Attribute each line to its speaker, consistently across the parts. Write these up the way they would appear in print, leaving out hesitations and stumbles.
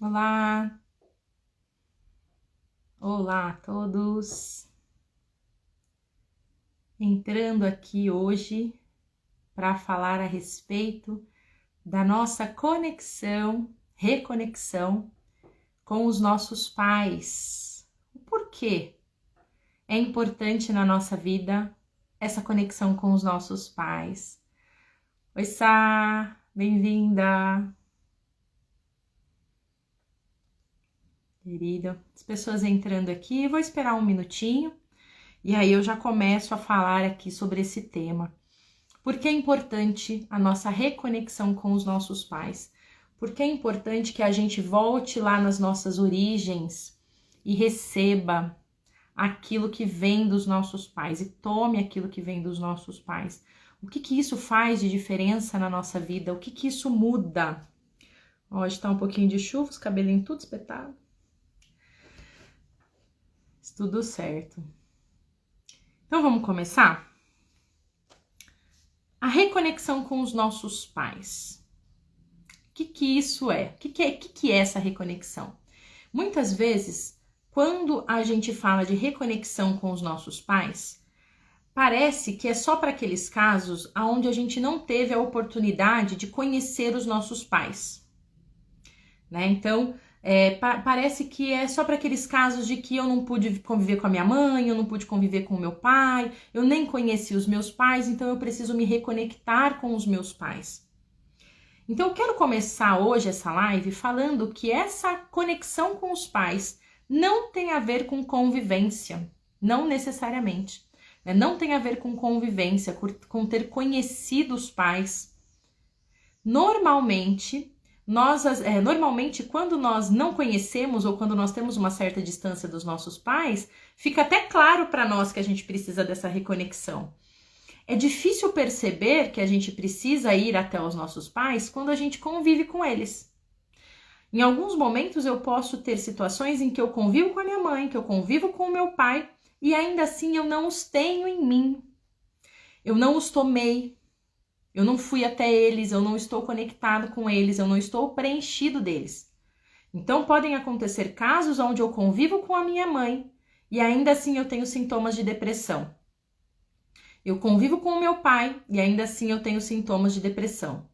Speaker 1: Olá, olá a todos. Entrando aqui hoje para falar a respeito da nossa reconexão com os nossos pais. O porquê é importante na nossa vida essa conexão com os nossos pais. Oi, Sá, bem-vinda. Querida, as pessoas entrando aqui, vou esperar um minutinho e aí eu já começo a falar aqui sobre esse tema. Por que é importante a nossa reconexão com os nossos pais? Por que é importante que a gente volte lá nas nossas origens e receba aquilo que vem dos nossos pais e tome aquilo que vem dos nossos pais? O que isso faz de diferença na nossa vida? O que isso muda? Hoje tá um pouquinho de chuva, os cabelinhos tudo espetado. Tudo certo. Então vamos começar? A reconexão com os nossos pais. O que isso é? O que é essa reconexão? Muitas vezes, quando a gente fala de reconexão com os nossos pais, parece que é só para aqueles casos onde a gente não teve a oportunidade de conhecer os nossos pais, né? Então, parece que é só para aqueles casos de que eu não pude conviver com a minha mãe, eu não pude conviver com o meu pai, eu nem conheci os meus pais, então eu preciso me reconectar com os meus pais. Então eu quero começar hoje essa live falando que essa conexão com os pais não tem a ver com convivência, não necessariamente, né? Não tem a ver com convivência, com ter conhecido os pais. Normalmente, quando nós não conhecemos ou quando nós temos uma certa distância dos nossos pais, fica até claro para nós que a gente precisa dessa reconexão. É difícil perceber que a gente precisa ir até os nossos pais quando a gente convive com eles. Em alguns momentos eu posso ter situações em que eu convivo com a minha mãe, que eu convivo com o meu pai, e ainda assim eu não os tenho em mim. Eu não os tomei. Eu não fui até eles, eu não estou conectado com eles, eu não estou preenchido deles. Então podem acontecer casos onde eu convivo com a minha mãe e ainda assim eu tenho sintomas de depressão. Eu convivo com o meu pai e ainda assim eu tenho sintomas de depressão.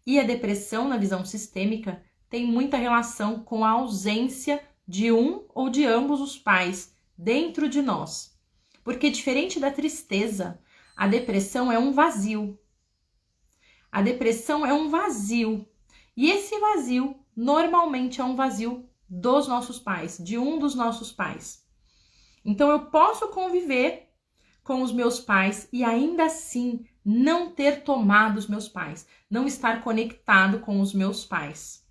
Speaker 1: E a depressão, na visão sistêmica, tem muita relação com a ausência de um ou de ambos os pais dentro de nós. Porque diferente da tristeza, a depressão é um vazio. A depressão é um vazio. E esse vazio, normalmente, é um vazio dos nossos pais, de um dos nossos pais. Então, eu posso conviver com os meus pais e ainda assim não ter tomado os meus pais, não estar conectado com os meus pais.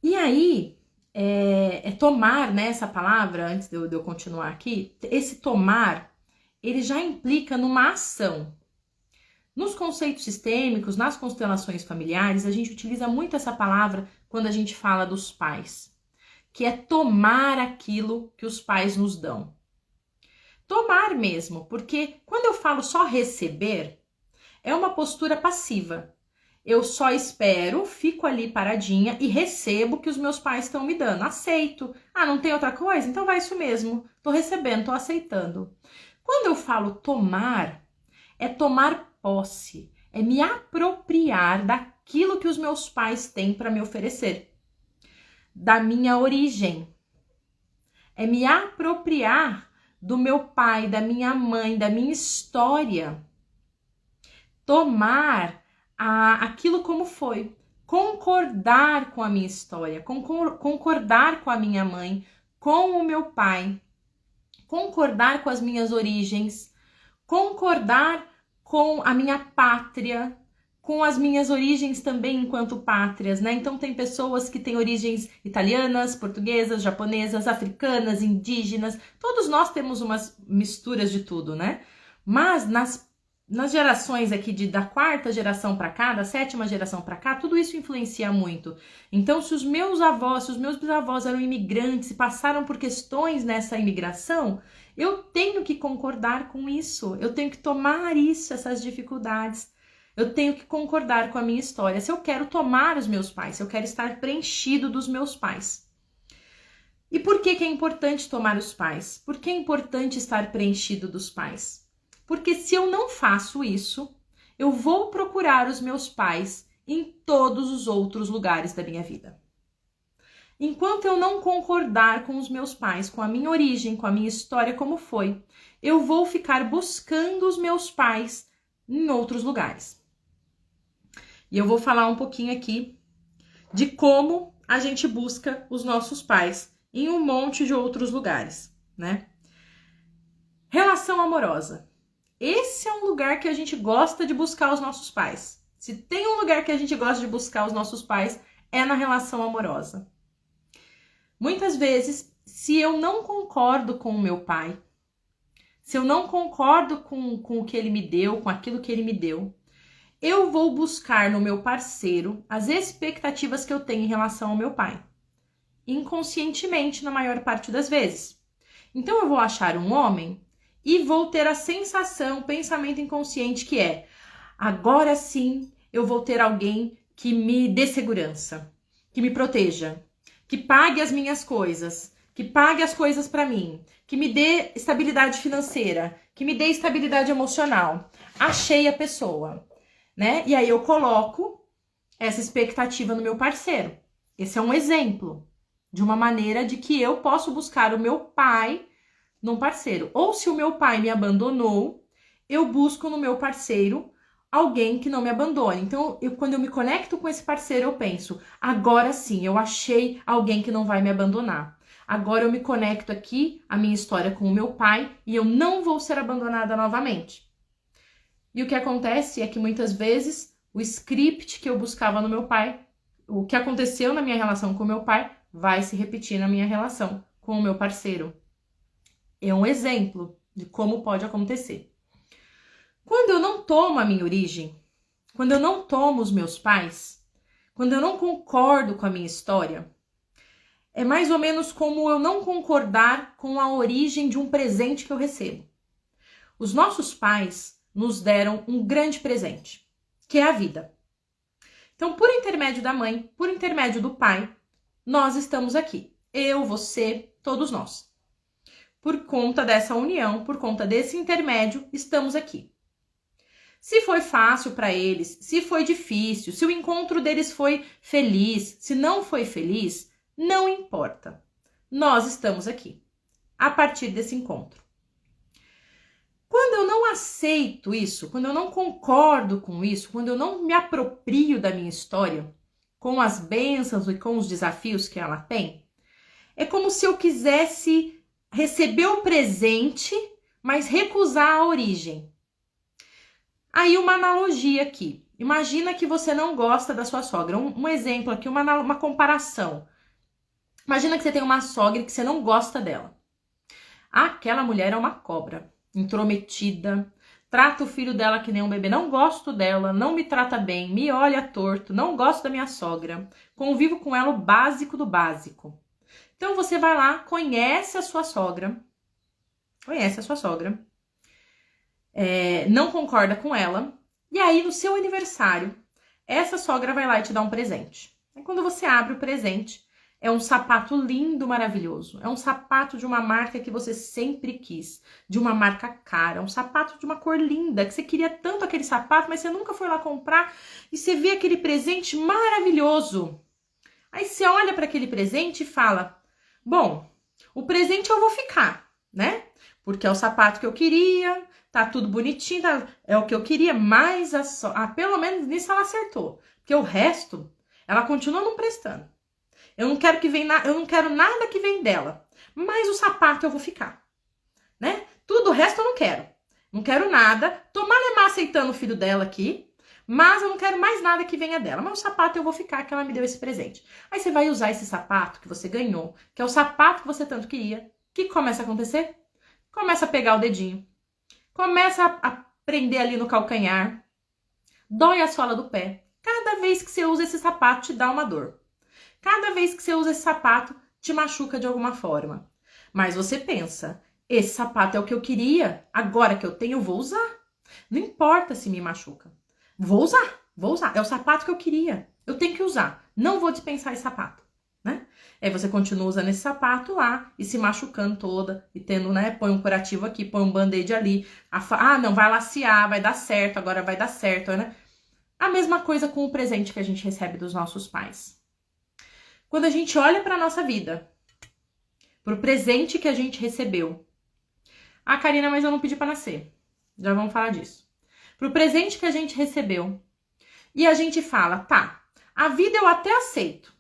Speaker 1: E aí, tomar, né, essa palavra, antes de eu continuar aqui, esse tomar, ele já implica numa ação. Nos conceitos sistêmicos, nas constelações familiares, a gente utiliza muito essa palavra quando a gente fala dos pais, que é tomar aquilo que os pais nos dão. Tomar mesmo, porque quando eu falo só receber, é uma postura passiva. Eu só espero, fico ali paradinha e recebo o que os meus pais estão me dando. Aceito. Ah, não tem outra coisa? Então vai isso mesmo. Tô recebendo, tô aceitando. Quando eu falo tomar, é tomar posse, é me apropriar daquilo que os meus pais têm para me oferecer, da minha origem. É me apropriar do meu pai, da minha mãe, da minha história. Tomar aquilo como foi. Concordar com a minha história, concordar com a minha mãe, com o meu pai, concordar com as minhas origens, concordar com a minha pátria, com as minhas origens também enquanto pátrias, né? Então tem pessoas que têm origens italianas, portuguesas, japonesas, africanas, indígenas, todos nós temos umas misturas de tudo, né? Mas nas gerações aqui da quarta geração para cá, da sétima geração para cá, tudo isso influencia muito. Então, se os meus avós, se os meus bisavós eram imigrantes e passaram por questões nessa imigração, eu tenho que concordar com isso, eu tenho que tomar isso, essas dificuldades. Eu tenho que concordar com a minha história. Se eu quero tomar os meus pais, se eu quero estar preenchido dos meus pais. E por que é importante tomar os pais? Por que é importante estar preenchido dos pais? Porque se eu não faço isso, eu vou procurar os meus pais em todos os outros lugares da minha vida. Enquanto eu não concordar com os meus pais, com a minha origem, com a minha história como foi, eu vou ficar buscando os meus pais em outros lugares. E eu vou falar um pouquinho aqui de como a gente busca os nossos pais em um monte de outros lugares, né? Relação amorosa. Esse é um lugar que a gente gosta de buscar os nossos pais. Se tem um lugar que a gente gosta de buscar os nossos pais, é na relação amorosa. Muitas vezes, se eu não concordo com o meu pai, se eu não concordo com o que ele me deu, com aquilo que ele me deu, eu vou buscar no meu parceiro as expectativas que eu tenho em relação ao meu pai. Inconscientemente, na maior parte das vezes. Então, eu vou achar um homem e vou ter a sensação, o pensamento inconsciente que é: agora sim eu vou ter alguém que me dê segurança, que me proteja, que pague as minhas coisas, que pague as coisas para mim, que me dê estabilidade financeira, que me dê estabilidade emocional. Achei a pessoa, né? E aí eu coloco essa expectativa no meu parceiro. Esse é um exemplo de uma maneira de que eu posso buscar o meu pai num parceiro. Ou se o meu pai me abandonou, eu busco no meu parceiro alguém que não me abandone. Então, quando eu me conecto com esse parceiro, eu penso: agora sim, eu achei alguém que não vai me abandonar. Agora eu me conecto aqui, a minha história com o meu pai, e eu não vou ser abandonada novamente. E o que acontece é que muitas vezes o script que eu buscava no meu pai, o que aconteceu na minha relação com o meu pai, vai se repetir na minha relação com o meu parceiro. É um exemplo de como pode acontecer. Quando eu não tomo a minha origem, quando eu não tomo os meus pais, quando eu não concordo com a minha história, é mais ou menos como eu não concordar com a origem de um presente que eu recebo. Os nossos pais nos deram um grande presente, que é a vida. Então, por intermédio da mãe, por intermédio do pai, nós estamos aqui. Eu, você, todos nós. Por conta dessa união, por conta desse intermédio, estamos aqui. Se foi fácil para eles, se foi difícil, se o encontro deles foi feliz, se não foi feliz, não importa. Nós estamos aqui, a partir desse encontro. Quando eu não aceito isso, quando eu não concordo com isso, quando eu não me aproprio da minha história, com as bênçãos e com os desafios que ela tem, é como se eu quisesse receber o presente, mas recusar a origem. Aí uma analogia aqui. Imagina que você não gosta da sua sogra. Um exemplo aqui, uma comparação. Imagina que você tem uma sogra e que você não gosta dela. Aquela mulher é uma cobra, intrometida, trata o filho dela que nem um bebê. Não gosto dela, não me trata bem, me olha torto, não gosto da minha sogra. Convivo com ela o básico do básico. Então você vai lá, conhece a sua sogra, não concorda com ela, e aí no seu aniversário, essa sogra vai lá e te dá um presente. E quando você abre o presente, é um sapato lindo, maravilhoso. É um sapato de uma marca que você sempre quis, de uma marca cara, um sapato de uma cor linda, que você queria tanto aquele sapato, mas você nunca foi lá comprar, e você vê aquele presente maravilhoso. Aí você olha para aquele presente e fala: bom, o presente eu vou ficar, né? Porque é o sapato que eu queria, tá tudo bonitinho, é o que eu queria, mas pelo menos nisso ela acertou. Porque o resto, ela continua não prestando. Eu não quero nada que vem dela, mas o sapato eu vou ficar, né? Tudo o resto eu não quero. Não quero nada. Tô malemar aceitando o filho dela aqui, mas eu não quero mais nada que venha dela. Mas o sapato eu vou ficar, que ela me deu esse presente. Aí você vai usar esse sapato que você ganhou, que é o sapato que você tanto queria. O que começa a acontecer? Começa a pegar o dedinho. Começa a prender ali no calcanhar. Dói a sola do pé. Cada vez que você usa esse sapato, te dá uma dor. Cada vez que você usa esse sapato, te machuca de alguma forma. Mas você pensa: esse sapato é o que eu queria, agora que eu tenho, eu vou usar. Não importa se me machuca. Vou usar. É o sapato que eu queria. Eu tenho que usar. Não vou dispensar esse sapato, né? Aí você continua usando esse sapato lá e se machucando toda e tendo, né? Põe um curativo aqui, põe um band-aid ali. Não, vai lacear, vai dar certo, agora vai dar certo, né? A mesma coisa com o presente que a gente recebe dos nossos pais. Quando a gente olha para nossa vida, pro presente que a gente recebeu. Ah, Karina, mas eu não pedi para nascer. Já vamos falar disso. Pro presente que a gente recebeu. E a gente fala, tá, a vida eu até aceito.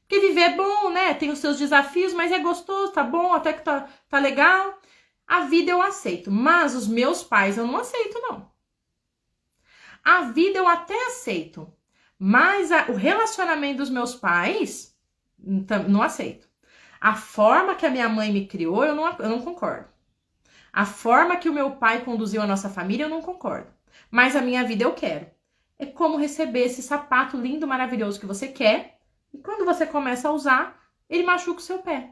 Speaker 1: Porque viver é bom, né? Tem os seus desafios, mas é gostoso, tá bom, até que tá legal. A vida eu aceito, mas os meus pais eu não aceito, não. A vida eu até aceito, mas o relacionamento dos meus pais, não aceito. A forma que a minha mãe me criou, eu não concordo. A forma que o meu pai conduziu a nossa família, eu não concordo. Mas a minha vida eu quero. É como receber esse sapato lindo, maravilhoso que você quer. E quando você começa a usar, ele machuca o seu pé.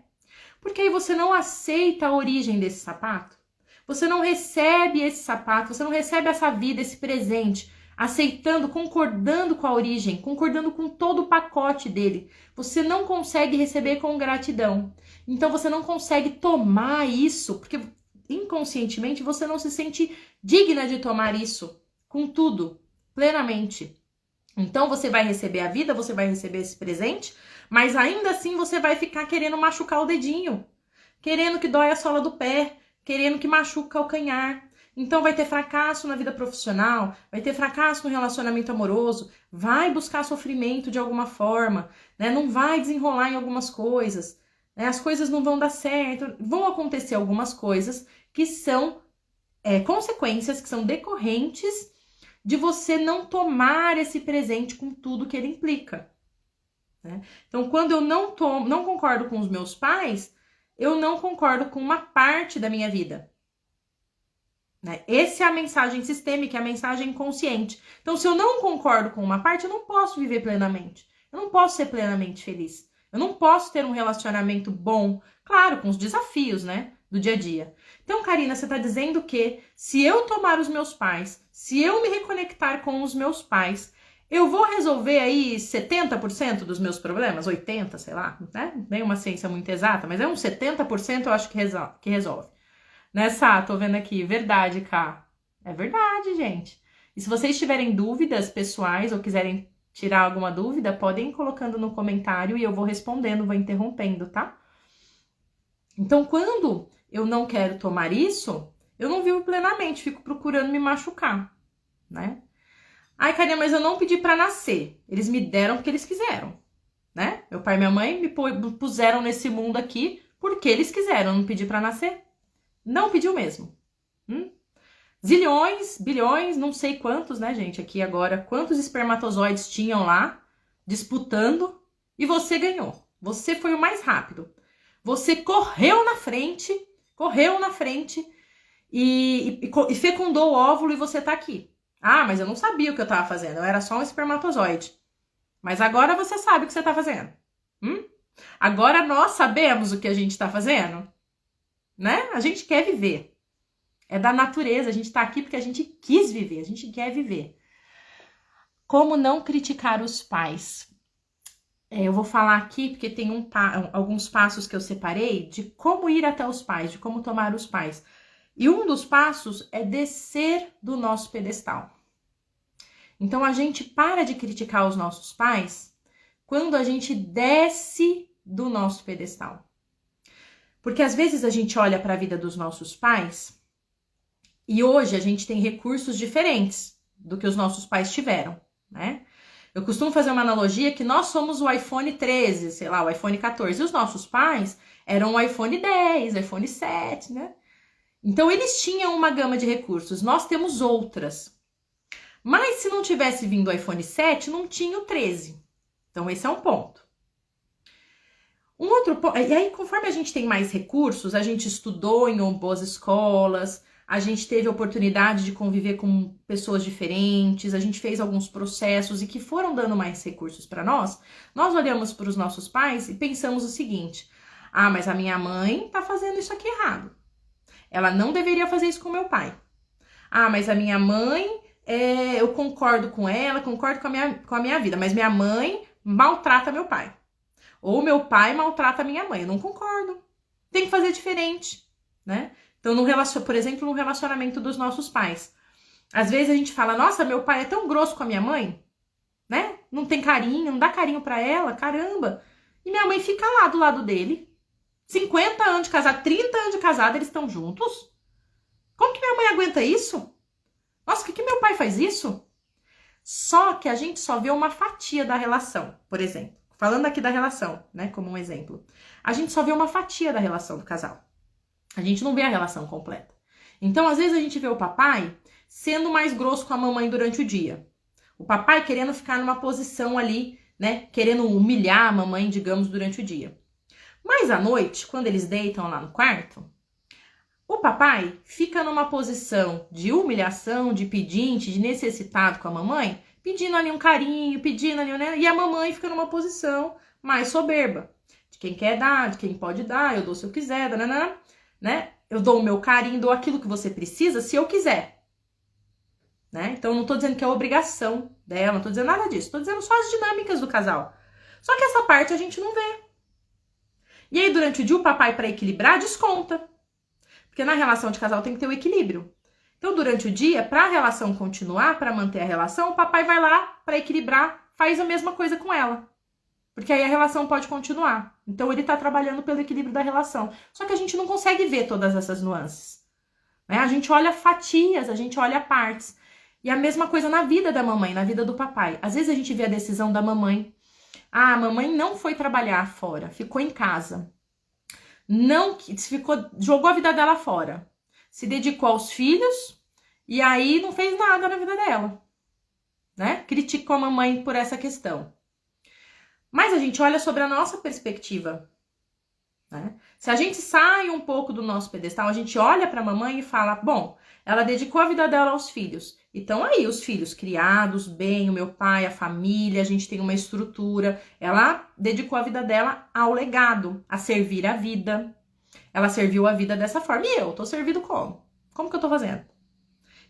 Speaker 1: Porque aí você não aceita a origem desse sapato. Você não recebe esse sapato, você não recebe essa vida, esse presente, aceitando, concordando com a origem, concordando com todo o pacote dele. Você não consegue receber com gratidão. Então você não consegue tomar isso, porque inconscientemente você não se sente digna de tomar isso com tudo, plenamente. Então você vai receber a vida, você vai receber esse presente, mas ainda assim você vai ficar querendo machucar o dedinho, querendo que dói a sola do pé, querendo que machuque o calcanhar. Então vai ter fracasso na vida profissional, vai ter fracasso no relacionamento amoroso, vai buscar sofrimento de alguma forma, né? Não vai desenrolar em algumas coisas, né? As coisas não vão dar certo, vão acontecer algumas coisas que são consequências, que são decorrentes de você não tomar esse presente com tudo que ele implica, né? Então, quando eu não concordo com os meus pais, eu não concordo com uma parte da minha vida, né? Essa é a mensagem sistêmica, é a mensagem consciente. Então, se eu não concordo com uma parte, eu não posso viver plenamente. Eu não posso ser plenamente feliz. Eu não posso ter um relacionamento bom, claro, com os desafios, né, do dia a dia. Então, Karina, você está dizendo que se eu tomar os meus pais, se eu me reconectar com os meus pais, eu vou resolver aí 70% dos meus problemas, 80%, sei lá, né? Nem uma ciência muito exata, mas é uns 70% eu acho que resolve. Né, Sá? Tô vendo aqui, verdade, Cá. É verdade, gente. E se vocês tiverem dúvidas pessoais ou quiserem tirar alguma dúvida, podem ir colocando no comentário e eu vou respondendo, vou interrompendo, tá? Então, quando eu não quero tomar isso, eu não vivo plenamente, fico procurando me machucar, né? Ai, Karina, mas eu não pedi pra nascer. Eles me deram porque eles quiseram, né? Meu pai e minha mãe me puseram nesse mundo aqui porque eles quiseram, eu não pedi pra nascer. Não pediu mesmo. Zilhões, bilhões, não sei quantos, né, gente, aqui agora, quantos espermatozoides tinham lá, disputando, e você ganhou. Você foi o mais rápido. Você correu na frente e fecundou o óvulo e você tá aqui. Ah, mas eu não sabia o que eu tava fazendo, eu era só um espermatozoide. Mas agora você sabe o que você tá fazendo. Agora nós sabemos o que a gente tá fazendo, né? A gente quer viver. É da natureza, a gente tá aqui porque a gente quis viver, a gente quer viver. Como não criticar os pais? Eu vou falar aqui porque tem alguns passos que eu separei de como ir até os pais, de como tomar os pais. E um dos passos é descer do nosso pedestal. Então a gente para de criticar os nossos pais quando a gente desce do nosso pedestal. Porque às vezes a gente olha para a vida dos nossos pais e hoje a gente tem recursos diferentes do que os nossos pais tiveram, né? Eu costumo fazer uma analogia que nós somos o iPhone 13, sei lá, o iPhone 14. E os nossos pais eram o iPhone 10, iPhone 7, né? Então eles tinham uma gama de recursos, nós temos outras. Mas se não tivesse vindo o iPhone 7, não tinha o 13. Então esse é um ponto. Um outro ponto, e aí conforme a gente tem mais recursos, a gente estudou em boas escolas, a gente teve a oportunidade de conviver com pessoas diferentes, a gente fez alguns processos e que foram dando mais recursos para nós olhamos para os nossos pais e pensamos o seguinte: ah, mas a minha mãe tá fazendo isso aqui errado. Ela não deveria fazer isso com meu pai. Ah, mas a minha mãe eu concordo com ela, concordo com a minha vida, mas minha mãe maltrata meu pai. Ou meu pai maltrata minha mãe. Eu não concordo. Tem que fazer diferente, né? Então, por exemplo, no relacionamento dos nossos pais. Às vezes a gente fala, nossa, meu pai é tão grosso com a minha mãe, né? Não tem carinho, não dá carinho pra ela, caramba. E minha mãe fica lá do lado dele. 50 anos de casado, 30 anos de casado, eles estão juntos. Como que minha mãe aguenta isso? Nossa, por que meu pai faz isso? Só que a gente só vê uma fatia da relação, por exemplo. Falando aqui da relação, né, como um exemplo. A gente só vê uma fatia da relação do casal. A gente não vê a relação completa. Então, às vezes a gente vê o papai sendo mais grosso com a mamãe durante o dia. O papai querendo ficar numa posição ali, né, querendo humilhar a mamãe, digamos, durante o dia. Mas à noite, quando eles deitam lá no quarto, o papai fica numa posição de humilhação, de pedinte, de necessitado com a mamãe, pedindo ali um carinho, pedindo ali, né? E a mamãe fica numa posição mais soberba, de quem quer dar, de quem pode dar, eu dou se eu quiser, né? Eu dou o meu carinho, dou aquilo que você precisa se eu quiser, né? Então não tô dizendo que é obrigação dela, não tô dizendo nada disso, tô dizendo só as dinâmicas do casal. Só que essa parte a gente não vê. E aí durante o dia o papai, para equilibrar, desconta. Porque na relação de casal tem que ter o equilíbrio. Então, durante o dia, para a relação continuar, para manter a relação, o papai vai lá para equilibrar, faz a mesma coisa com ela. Porque aí a relação pode continuar. Então, ele tá trabalhando pelo equilíbrio da relação. Só que a gente não consegue ver todas essas nuances, né? A gente olha fatias, a gente olha partes. E a mesma coisa na vida da mamãe, na vida do papai. Às vezes a gente vê a decisão da mamãe. Ah, a mamãe não foi trabalhar fora, ficou em casa. Jogou a vida dela fora, se dedicou aos filhos e aí não fez nada na vida dela, né? Criticou a mamãe por essa questão. Mas a gente olha sobre a nossa perspectiva, né? Se a gente sai um pouco do nosso pedestal, a gente olha para a mamãe e fala, bom, ela dedicou a vida dela aos filhos. Então aí os filhos criados bem, o meu pai, a família, a gente tem uma estrutura. Ela dedicou a vida dela ao legado, a servir a vida. Ela serviu a vida dessa forma. E eu tô servindo como? Como que eu tô fazendo?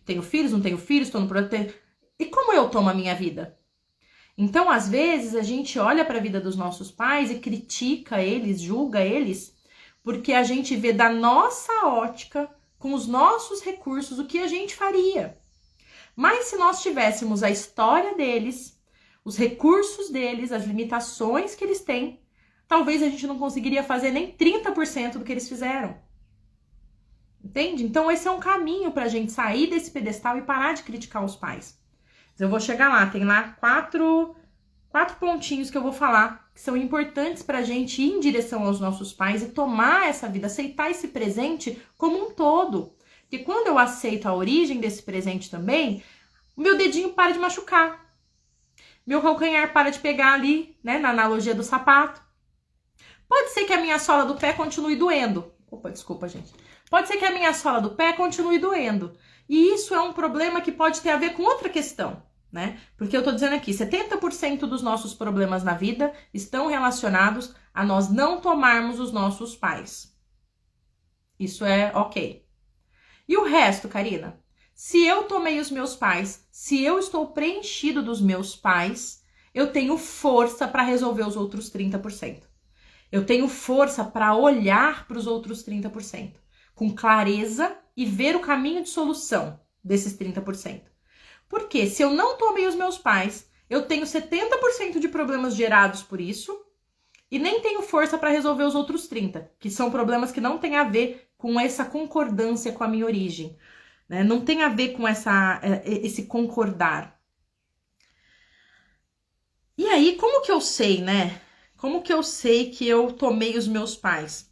Speaker 1: Tenho filhos, não tenho filhos, tô no projeto. E como eu tomo a minha vida? Então, às vezes, a gente olha para a vida dos nossos pais e critica eles, julga eles, porque a gente vê da nossa ótica, com os nossos recursos, o que a gente faria. Mas se nós tivéssemos a história deles, os recursos deles, as limitações que eles têm, talvez a gente não conseguiria fazer nem 30% do que eles fizeram. Entende? Então esse é um caminho pra gente sair desse pedestal e parar de criticar os pais. Eu vou chegar lá, tem lá quatro pontinhos que eu vou falar, que são importantes pra gente ir em direção aos nossos pais e tomar essa vida, aceitar esse presente como um todo. Porque quando eu aceito a origem desse presente também, o meu dedinho para de machucar. Meu calcanhar para de pegar ali, né, na analogia do sapato. Pode ser que a minha sola do pé continue doendo. Opa, desculpa, gente. Pode ser que a minha sola do pé continue doendo. E isso é um problema que pode ter a ver com outra questão, né? Porque eu tô dizendo aqui, 70% dos nossos problemas na vida estão relacionados a nós não tomarmos os nossos pais. Isso é ok. E o resto, Karina? Se eu tomei os meus pais, se eu estou preenchido dos meus pais, eu tenho força para resolver os outros 30%. Eu tenho força para olhar para os outros 30%, com clareza e ver o caminho de solução desses 30%. Porque se eu não tomei os meus pais, eu tenho 70% de problemas gerados por isso e nem tenho força para resolver os outros 30%, que são problemas que não têm a ver com essa concordância com a minha origem, né? Não tem a ver com esse concordar. E aí, como que eu sei, né? Como que eu sei que eu tomei os meus pais?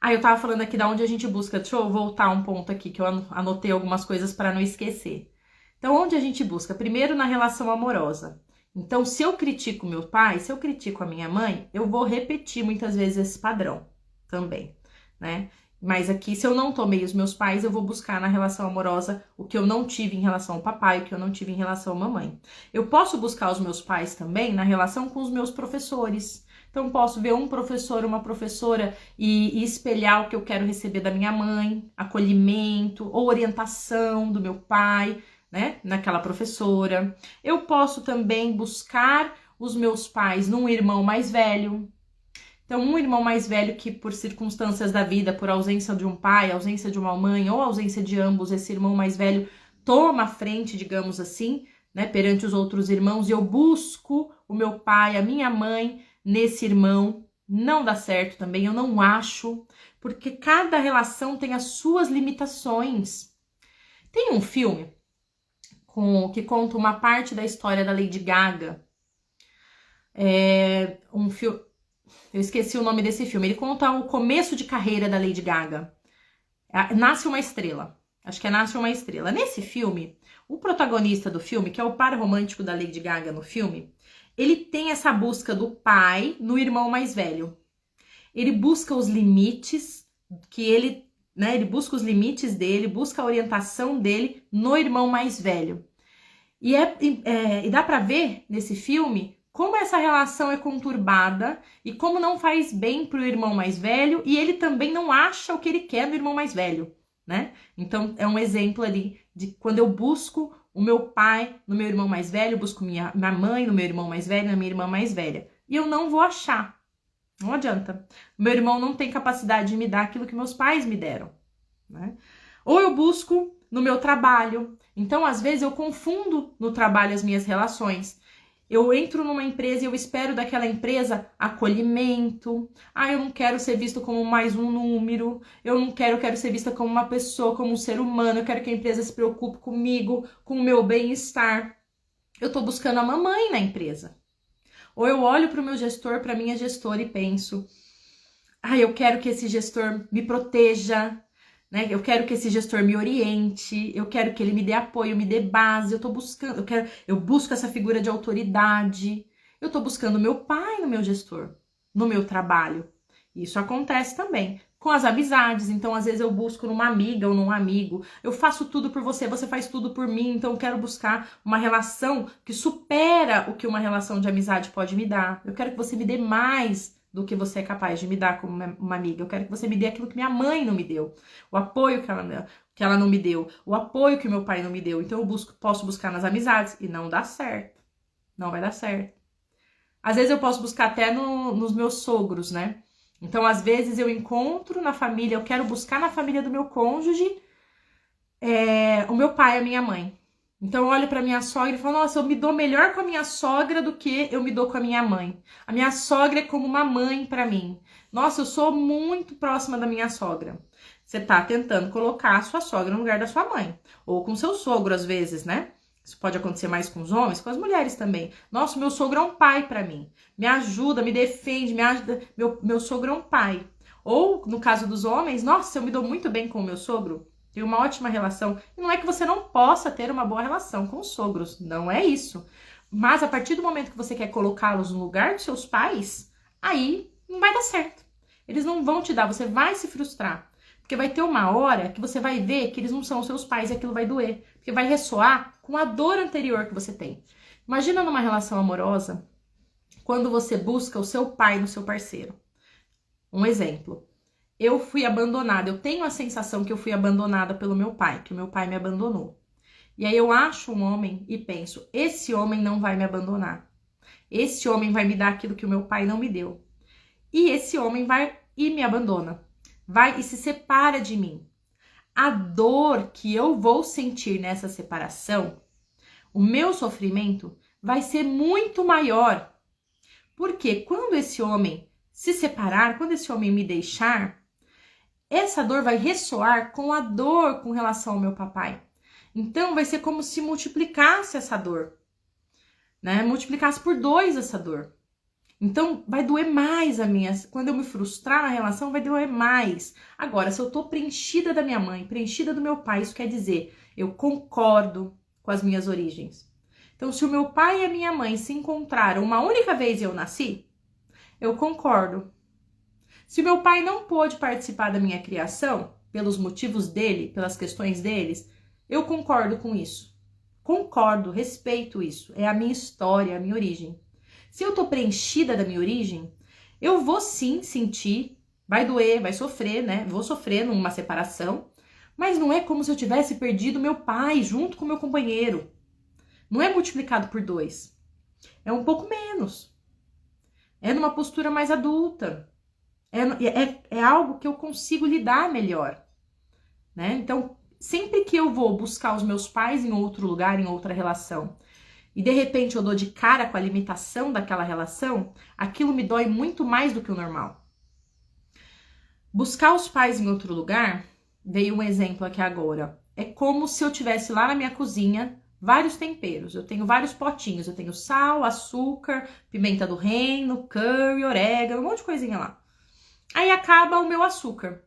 Speaker 1: Eu tava falando aqui da onde a gente busca. Deixa eu voltar um ponto aqui, que eu anotei algumas coisas para não esquecer. Então, onde a gente busca? Primeiro, na relação amorosa. Então, se eu critico meu pai, se eu critico a minha mãe, eu vou repetir muitas vezes esse padrão também, né? Mas aqui, se eu não tomei os meus pais, eu vou buscar na relação amorosa o que eu não tive em relação ao papai, o que eu não tive em relação à mamãe. Eu posso buscar os meus pais também na relação com os meus professores. Então, posso ver um professor, uma professora e espelhar o que eu quero receber da minha mãe, acolhimento ou orientação do meu pai, né, naquela professora. Eu posso também buscar os meus pais num irmão mais velho. Então, um irmão mais velho que, por circunstâncias da vida, por ausência de um pai, ausência de uma mãe ou ausência de ambos, esse irmão mais velho toma a frente, digamos assim, né, perante os outros irmãos, e eu busco o meu pai, a minha mãe nesse irmão. Não dá certo também, eu não acho, porque cada relação tem as suas limitações. Tem um filme que conta uma parte da história da Lady Gaga. Eu esqueci o nome desse filme. Ele conta o começo de carreira da Lady Gaga. Nasce uma Estrela. Acho que é Nasce uma Estrela. Nesse filme, o protagonista do filme, que é o par romântico da Lady Gaga no filme, ele tem essa busca do pai no irmão mais velho. Ele busca os limites que ele, né? Ele busca os limites dele, busca a orientação dele no irmão mais velho. E dá pra ver nesse filme como essa relação é conturbada e como não faz bem pro irmão mais velho, e ele também não acha o que ele quer do irmão mais velho, né? Então, é um exemplo ali de quando eu busco o meu pai no meu irmão mais velho, eu busco minha mãe no meu irmão mais velho, na minha irmã mais velha. E eu não vou achar. Não adianta. Meu irmão não tem capacidade de me dar aquilo que meus pais me deram, né? Ou eu busco no meu trabalho. Então, às vezes, eu confundo no trabalho as minhas relações. Eu entro numa empresa e eu espero daquela empresa acolhimento. Eu não quero ser visto como mais um número. Eu quero ser vista como uma pessoa, como um ser humano. Eu quero que a empresa se preocupe comigo, com o meu bem-estar. Eu tô buscando a mamãe na empresa. Ou eu olho para o meu gestor, para minha gestora e penso: eu quero que esse gestor me proteja, né? Eu quero que esse gestor me oriente, eu quero que ele me dê apoio, me dê base, eu busco essa figura de autoridade. Eu tô buscando meu pai no meu gestor, no meu trabalho. Isso acontece também com as amizades. Então, às vezes eu busco numa amiga ou num amigo. Eu faço tudo por você, você faz tudo por mim. Então, eu quero buscar uma relação que supera o que uma relação de amizade pode me dar. Eu quero que você me dê mais do que você é capaz de me dar como uma amiga. Eu quero que você me dê aquilo que minha mãe não me deu. O apoio que ela não me deu. O apoio que meu pai não me deu. Então, eu posso buscar nas amizades e não dá certo. Não vai dar certo. Às vezes eu posso buscar até nos meus sogros, né? Então, às vezes eu encontro na família, eu quero buscar na família do meu cônjuge o meu pai e a minha mãe. Então, eu olho pra minha sogra e falo: nossa, eu me dou melhor com a minha sogra do que eu me dou com a minha mãe. A minha sogra é como uma mãe pra mim. Nossa, eu sou muito próxima da minha sogra. Você tá tentando colocar a sua sogra no lugar da sua mãe. Ou com seu sogro, às vezes, né? Isso pode acontecer mais com os homens, com as mulheres também. Nossa, meu sogro é um pai pra mim. Me ajuda, me defende, me ajuda. Meu sogro é um pai. Ou, no caso dos homens, nossa, eu me dou muito bem com o meu sogro. Tenho uma ótima relação. E não é que você não possa ter uma boa relação com os sogros. Não é isso. Mas a partir do momento que você quer colocá-los no lugar dos seus pais, aí não vai dar certo. Eles não vão te dar, você vai se frustrar. Porque vai ter uma hora que você vai ver que eles não são os seus pais e aquilo vai doer. Porque vai ressoar com a dor anterior que você tem. Imagina numa relação amorosa, quando você busca o seu pai no seu parceiro. Um exemplo. Eu fui abandonada. Eu tenho a sensação que eu fui abandonada pelo meu pai, que o meu pai me abandonou. E aí eu acho um homem e penso: esse homem não vai me abandonar. Esse homem vai me dar aquilo que o meu pai não me deu. E esse homem vai e me abandona. Vai e se separa de mim. A dor que eu vou sentir nessa separação, o meu sofrimento vai ser muito maior. Porque quando esse homem se separar, quando esse homem me deixar, essa dor vai ressoar com a dor com relação ao meu papai. Então vai ser como se multiplicasse essa dor, né? Multiplicasse por 2 essa dor. Então, vai doer mais quando eu me frustrar na relação, vai doer mais. Agora, se eu tô preenchida da minha mãe, preenchida do meu pai, isso quer dizer, eu concordo com as minhas origens. Então, se o meu pai e a minha mãe se encontraram uma única vez e eu nasci, eu concordo. Se o meu pai não pôde participar da minha criação, pelos motivos dele, pelas questões deles, eu concordo com isso. Concordo, respeito isso. É a minha história, a minha origem. Se eu tô preenchida da minha origem, eu vou sim sentir, vai doer, vai sofrer, né? Vou sofrer numa separação, Mas não é como se eu tivesse perdido meu pai junto com meu companheiro. Não é multiplicado por 2. É um pouco menos. É numa postura mais adulta. É algo que eu consigo lidar melhor, né? Então, sempre que eu vou buscar os meus pais em outro lugar, em outra relação, e de repente eu dou de cara com a limitação daquela relação, aquilo me dói muito mais do que o normal. Buscar os pais em outro lugar, veio um exemplo aqui agora, é como se eu tivesse lá na minha cozinha vários temperos. Eu tenho vários potinhos, eu tenho sal, açúcar, pimenta do reino, curry, orégano, um monte de coisinha lá. Aí acaba o meu açúcar.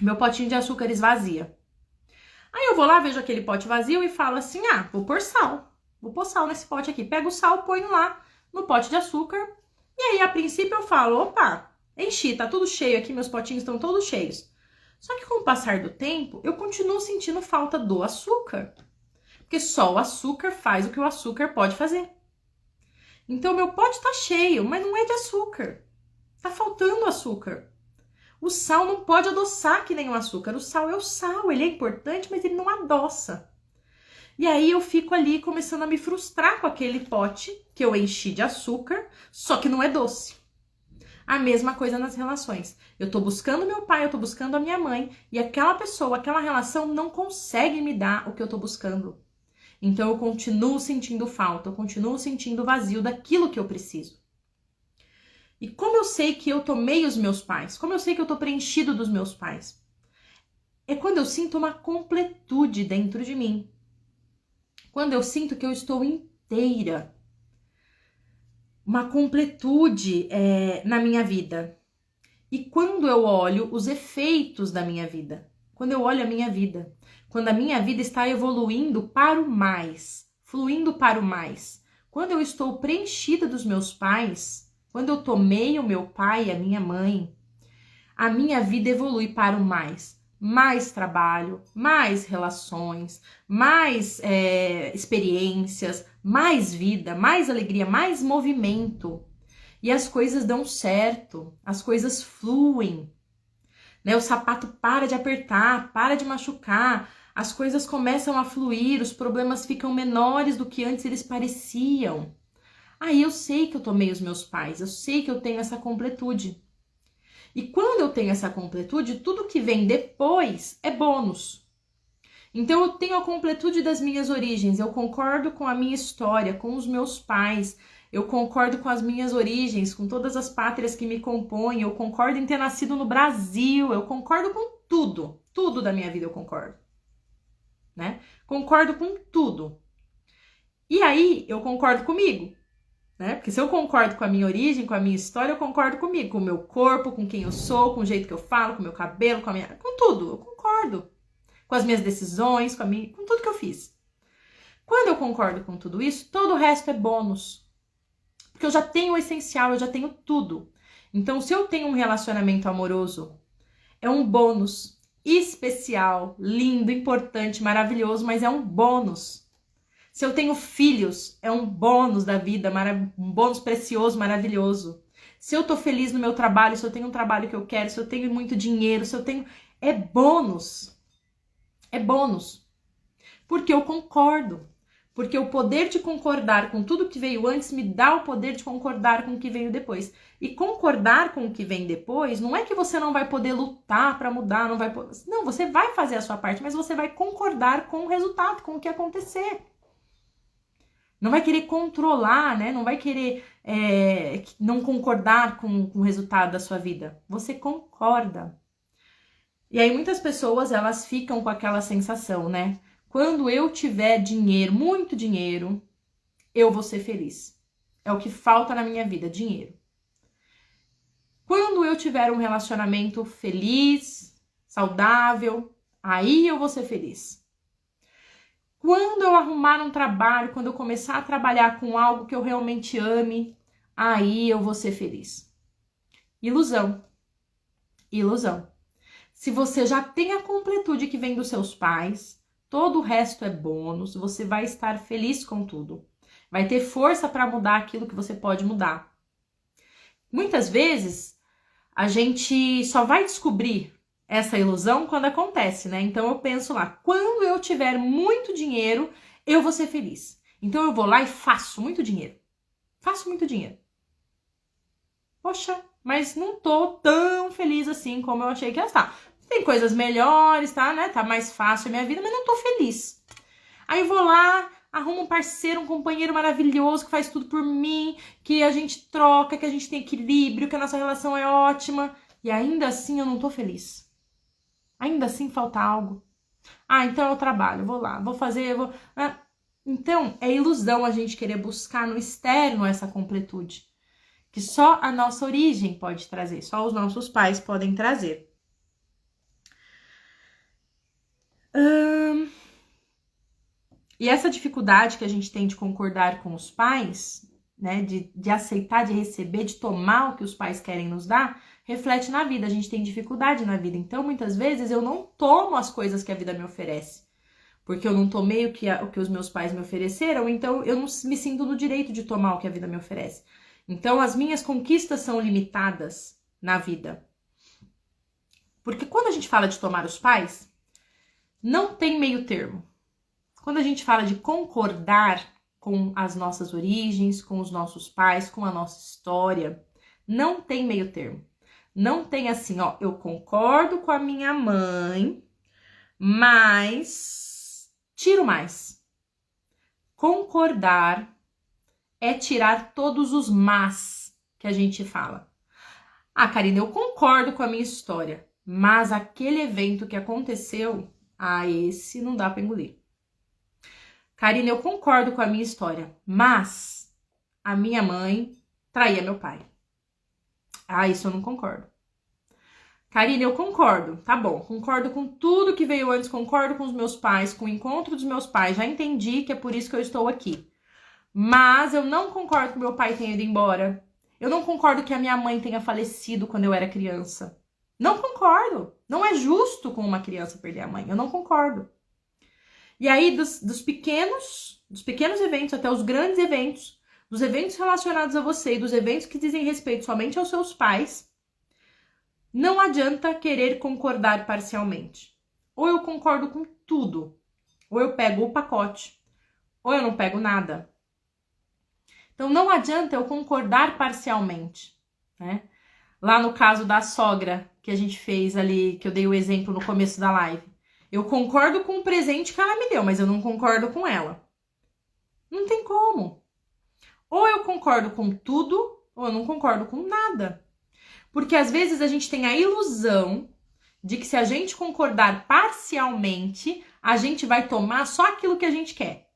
Speaker 1: Meu potinho de açúcar esvazia. Aí eu vou lá, vejo aquele pote vazio e falo assim, vou pôr sal. Vou pôr sal nesse pote aqui. Pego o sal, ponho lá no pote de açúcar. E aí, a princípio, eu falo, opa, enchi, tá tudo cheio aqui, meus potinhos estão todos cheios. Só que com o passar do tempo, eu continuo sentindo falta do açúcar. Porque só o açúcar faz o que o açúcar pode fazer. Então, meu pote tá cheio, mas não é de açúcar. Tá faltando açúcar. O sal não pode adoçar que nem o açúcar. O sal é o sal, ele é importante, mas ele não adoça. E aí eu fico ali começando a me frustrar com aquele pote que eu enchi de açúcar, só que não é doce. A mesma coisa nas relações. Eu tô buscando meu pai, eu tô buscando a minha mãe, e aquela pessoa, aquela relação não consegue me dar o que eu tô buscando. Então eu continuo sentindo falta, eu continuo sentindo vazio daquilo que eu preciso. E como eu sei que eu tomei os meus pais? Como eu sei que eu tô preenchido dos meus pais? É quando eu sinto uma completude dentro de mim. Quando eu sinto que eu estou inteira. Uma completude na minha vida. E quando eu olho os efeitos da minha vida. Quando eu olho a minha vida. Quando a minha vida está evoluindo para o mais. Fluindo para o mais. Quando eu estou preenchida dos meus pais. Quando eu tomei o meu pai e a minha mãe, a minha vida evolui para o mais. Mais trabalho, mais relações, mais experiências, mais vida, mais alegria, mais movimento. E as coisas dão certo, as coisas fluem. Né? O sapato para de apertar, para de machucar, as coisas começam a fluir, os problemas ficam menores do que antes eles pareciam. Aí eu sei que eu tomei os meus pais, eu sei que eu tenho essa completude. E quando eu tenho essa completude, tudo que vem depois é bônus. Então eu tenho a completude das minhas origens, eu concordo com a minha história, com os meus pais, eu concordo com as minhas origens, com todas as pátrias que me compõem, eu concordo em ter nascido no Brasil, eu concordo com tudo, tudo da minha vida eu concordo. Né? Concordo com tudo. E aí eu concordo comigo. Né? Porque se eu concordo com a minha origem, com a minha história, eu concordo comigo, com o meu corpo, com quem eu sou, com o jeito que eu falo, com o meu cabelo, com tudo, eu concordo. Com as minhas decisões, com tudo que eu fiz. Quando eu concordo com tudo isso, todo o resto é bônus. Porque eu já tenho o essencial, eu já tenho tudo. Então, se eu tenho um relacionamento amoroso, é um bônus especial, lindo, importante, maravilhoso, mas é um bônus. Se eu tenho filhos, é um bônus da vida, um bônus precioso, maravilhoso. Se eu tô feliz no meu trabalho, se eu tenho um trabalho que eu quero, se eu tenho muito dinheiro, se eu tenho... É bônus. É bônus. Porque eu concordo. Porque o poder de concordar com tudo que veio antes me dá o poder de concordar com o que veio depois. E concordar com o que vem depois não é que você não vai poder lutar para mudar, não vai... Não, você vai fazer a sua parte, mas você vai concordar com o resultado, com o que acontecer. Não vai querer controlar, né? Não vai querer não concordar com o resultado da sua vida. Você concorda. E aí muitas pessoas, elas ficam com aquela sensação, né? Quando eu tiver dinheiro, muito dinheiro, eu vou ser feliz. É o que falta na minha vida, dinheiro. Quando eu tiver um relacionamento feliz, saudável, aí eu vou ser feliz. Quando eu arrumar um trabalho, quando eu começar a trabalhar com algo que eu realmente ame, aí eu vou ser feliz. Ilusão. Ilusão. Se você já tem a completude que vem dos seus pais, todo o resto é bônus, você vai estar feliz com tudo. Vai ter força para mudar aquilo que você pode mudar. Muitas vezes, a gente só vai descobrir essa ilusão quando acontece, né? Então eu penso lá, quando eu tiver muito dinheiro, eu vou ser feliz. Então eu vou lá e faço muito dinheiro. Faço muito dinheiro. Poxa, mas não tô tão feliz assim como eu achei que ia estar. Tem coisas melhores, tá, né? Tá mais fácil a minha vida, mas não tô feliz. Aí eu vou lá, arrumo um parceiro, um companheiro maravilhoso que faz tudo por mim, que a gente troca, que a gente tem equilíbrio, que a nossa relação é ótima. E ainda assim eu não tô feliz. Ainda assim falta algo. Ah, então eu trabalho, vou lá, vou fazer, vou... Então, é ilusão a gente querer buscar no externo essa completude. Que só a nossa origem pode trazer, só os nossos pais podem trazer. E essa dificuldade que a gente tem de concordar com os pais, né, de aceitar, de receber, de tomar o que os pais querem nos dar, reflete na vida. A gente tem dificuldade na vida. Então, muitas vezes, eu não tomo as coisas que a vida me oferece. Porque eu não tomei o que os meus pais me ofereceram, então eu não me sinto no direito de tomar o que a vida me oferece. Então, as minhas conquistas são limitadas na vida. Porque quando a gente fala de tomar os pais, não tem meio termo. Quando a gente fala de concordar com as nossas origens, com os nossos pais, com a nossa história, não tem meio termo. Não tem assim, ó, eu concordo com a minha mãe, mas tiro mais. Concordar é tirar todos os mas que a gente fala. Ah, Karina, eu concordo com a minha história, mas aquele evento que aconteceu, esse não dá pra engolir. Karina, eu concordo com a minha história, mas a minha mãe traía meu pai. Isso eu não concordo. Karina, eu concordo, tá bom, concordo com tudo que veio antes, concordo com os meus pais, com o encontro dos meus pais, já entendi que é por isso que eu estou aqui. Mas eu não concordo que meu pai tenha ido embora. Eu não concordo que a minha mãe tenha falecido quando eu era criança. Não concordo. Não é justo com uma criança perder a mãe. Eu não concordo. E aí, dos pequenos eventos até os grandes eventos, dos eventos relacionados a você e dos eventos que dizem respeito somente aos seus pais, não adianta querer concordar parcialmente. Ou eu concordo com tudo, ou eu pego o pacote, ou eu não pego nada. Então, não adianta eu concordar parcialmente, né? Lá no caso da sogra, que a gente fez ali, que eu dei o exemplo no começo da live. Eu concordo com o presente que ela me deu, mas eu não concordo com ela. Não tem como. Ou eu concordo com tudo, ou eu não concordo com nada. Porque às vezes a gente tem a ilusão de que se a gente concordar parcialmente, a gente vai tomar só aquilo que a gente quer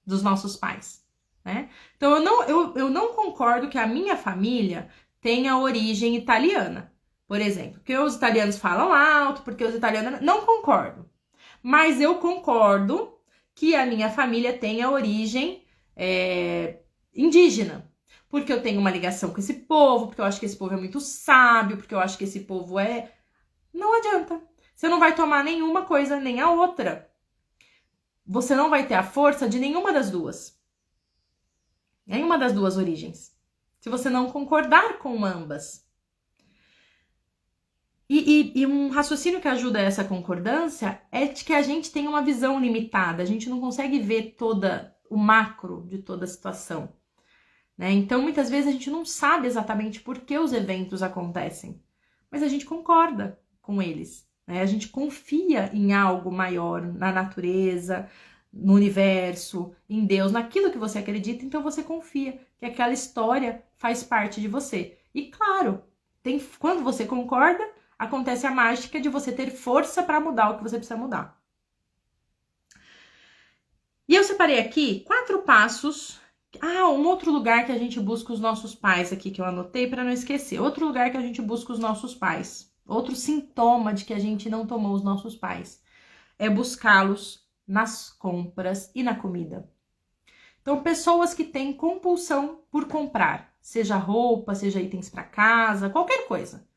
Speaker 1: dos nossos pais, né? Então eu não concordo que a minha família tenha origem italiana, por exemplo. Porque os italianos falam alto, porque os italianos... Não concordo. Mas eu concordo que a minha família tenha origem indígena. Porque eu tenho uma ligação com esse povo, porque eu acho que esse povo é muito sábio, porque eu acho que esse povo é... Não adianta. Você não vai tomar nenhuma coisa nem a outra. Você não vai ter a força de nenhuma das duas. Nenhuma das duas origens. Se você não concordar com ambas. E um raciocínio que ajuda essa concordância é de que a gente tem uma visão limitada. A gente não consegue ver o macro de toda a situação, né? Então, muitas vezes, a gente não sabe exatamente por que os eventos acontecem. Mas a gente concorda com eles, né? A gente confia em algo maior, na natureza, no universo, em Deus, naquilo que você acredita. Então, você confia que aquela história faz parte de você. E, claro, quando você concorda, acontece a mágica de você ter força para mudar o que você precisa mudar. E eu separei aqui 4 passos. Um outro lugar que a gente busca os nossos pais aqui, que eu anotei para não esquecer. Outro lugar que a gente busca os nossos pais. Outro sintoma de que a gente não tomou os nossos pais. É buscá-los nas compras e na comida. Então, pessoas que têm compulsão por comprar. Seja roupa, seja itens para casa, qualquer coisa.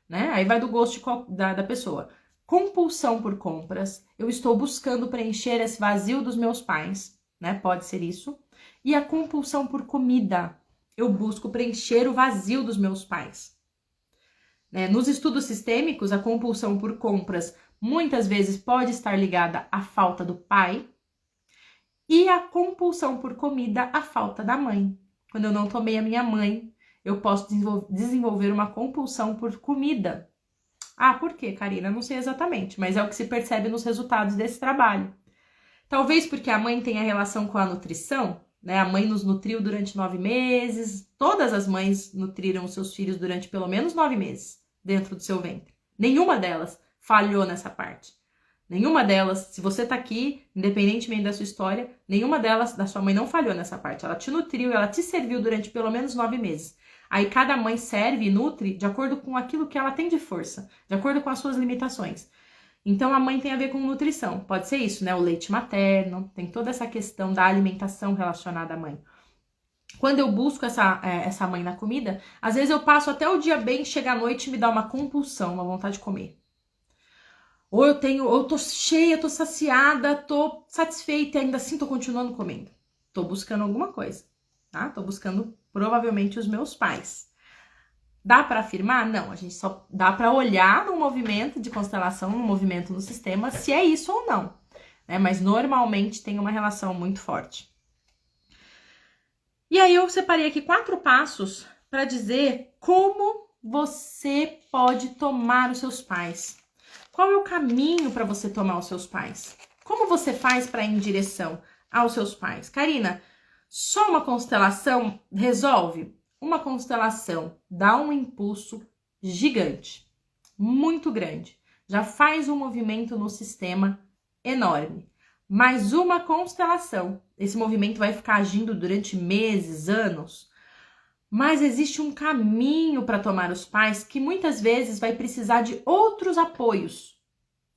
Speaker 1: Né? Aí vai do gosto da pessoa. Compulsão por compras. Eu estou buscando preencher esse vazio dos meus pais, né? Pode ser isso. E a compulsão por comida. Eu busco preencher o vazio dos meus pais. Nos estudos sistêmicos, a compulsão por compras muitas vezes pode estar ligada à falta do pai e a compulsão por comida à falta da mãe. Quando eu não tomei a minha mãe, eu posso desenvolver uma compulsão por comida. Ah, por quê, Karina? Não sei exatamente, mas é o que se percebe nos resultados desse trabalho. Talvez porque a mãe tenha relação com a nutrição, né? A mãe nos nutriu durante 9 meses, todas as mães nutriram os seus filhos durante pelo menos 9 meses dentro do seu ventre. Nenhuma delas falhou nessa parte. Nenhuma delas, se você tá aqui, independentemente da sua história, nenhuma delas, da sua mãe, não falhou nessa parte. Ela te nutriu, ela te serviu durante pelo menos 9 meses. Aí cada mãe serve e nutre de acordo com aquilo que ela tem de força, de acordo com as suas limitações. Então a mãe tem a ver com nutrição, pode ser isso, né? O leite materno, tem toda essa questão da alimentação relacionada à mãe. Quando eu busco essa mãe na comida, às vezes eu passo até o dia bem, chega à noite e me dá uma compulsão, uma vontade de comer. Ou eu tô cheia, tô saciada, tô satisfeita e ainda assim tô continuando comendo. Tô buscando alguma coisa, tá? Tô buscando provavelmente os meus pais. Dá para afirmar? Não, a gente só dá para olhar no movimento de constelação, no movimento no sistema, se é isso ou não, né? Mas normalmente tem uma relação muito forte. E aí eu separei aqui 4 passos para dizer como você pode tomar os seus pais. Qual é o caminho para você tomar os seus pais? Como você faz para ir em direção aos seus pais? Karina, só uma constelação resolve? Uma constelação dá um impulso gigante, muito grande. Já faz um movimento no sistema enorme. Mas uma constelação, esse movimento vai ficar agindo durante meses, anos. Mas existe um caminho para tomar os pais que muitas vezes vai precisar de outros apoios.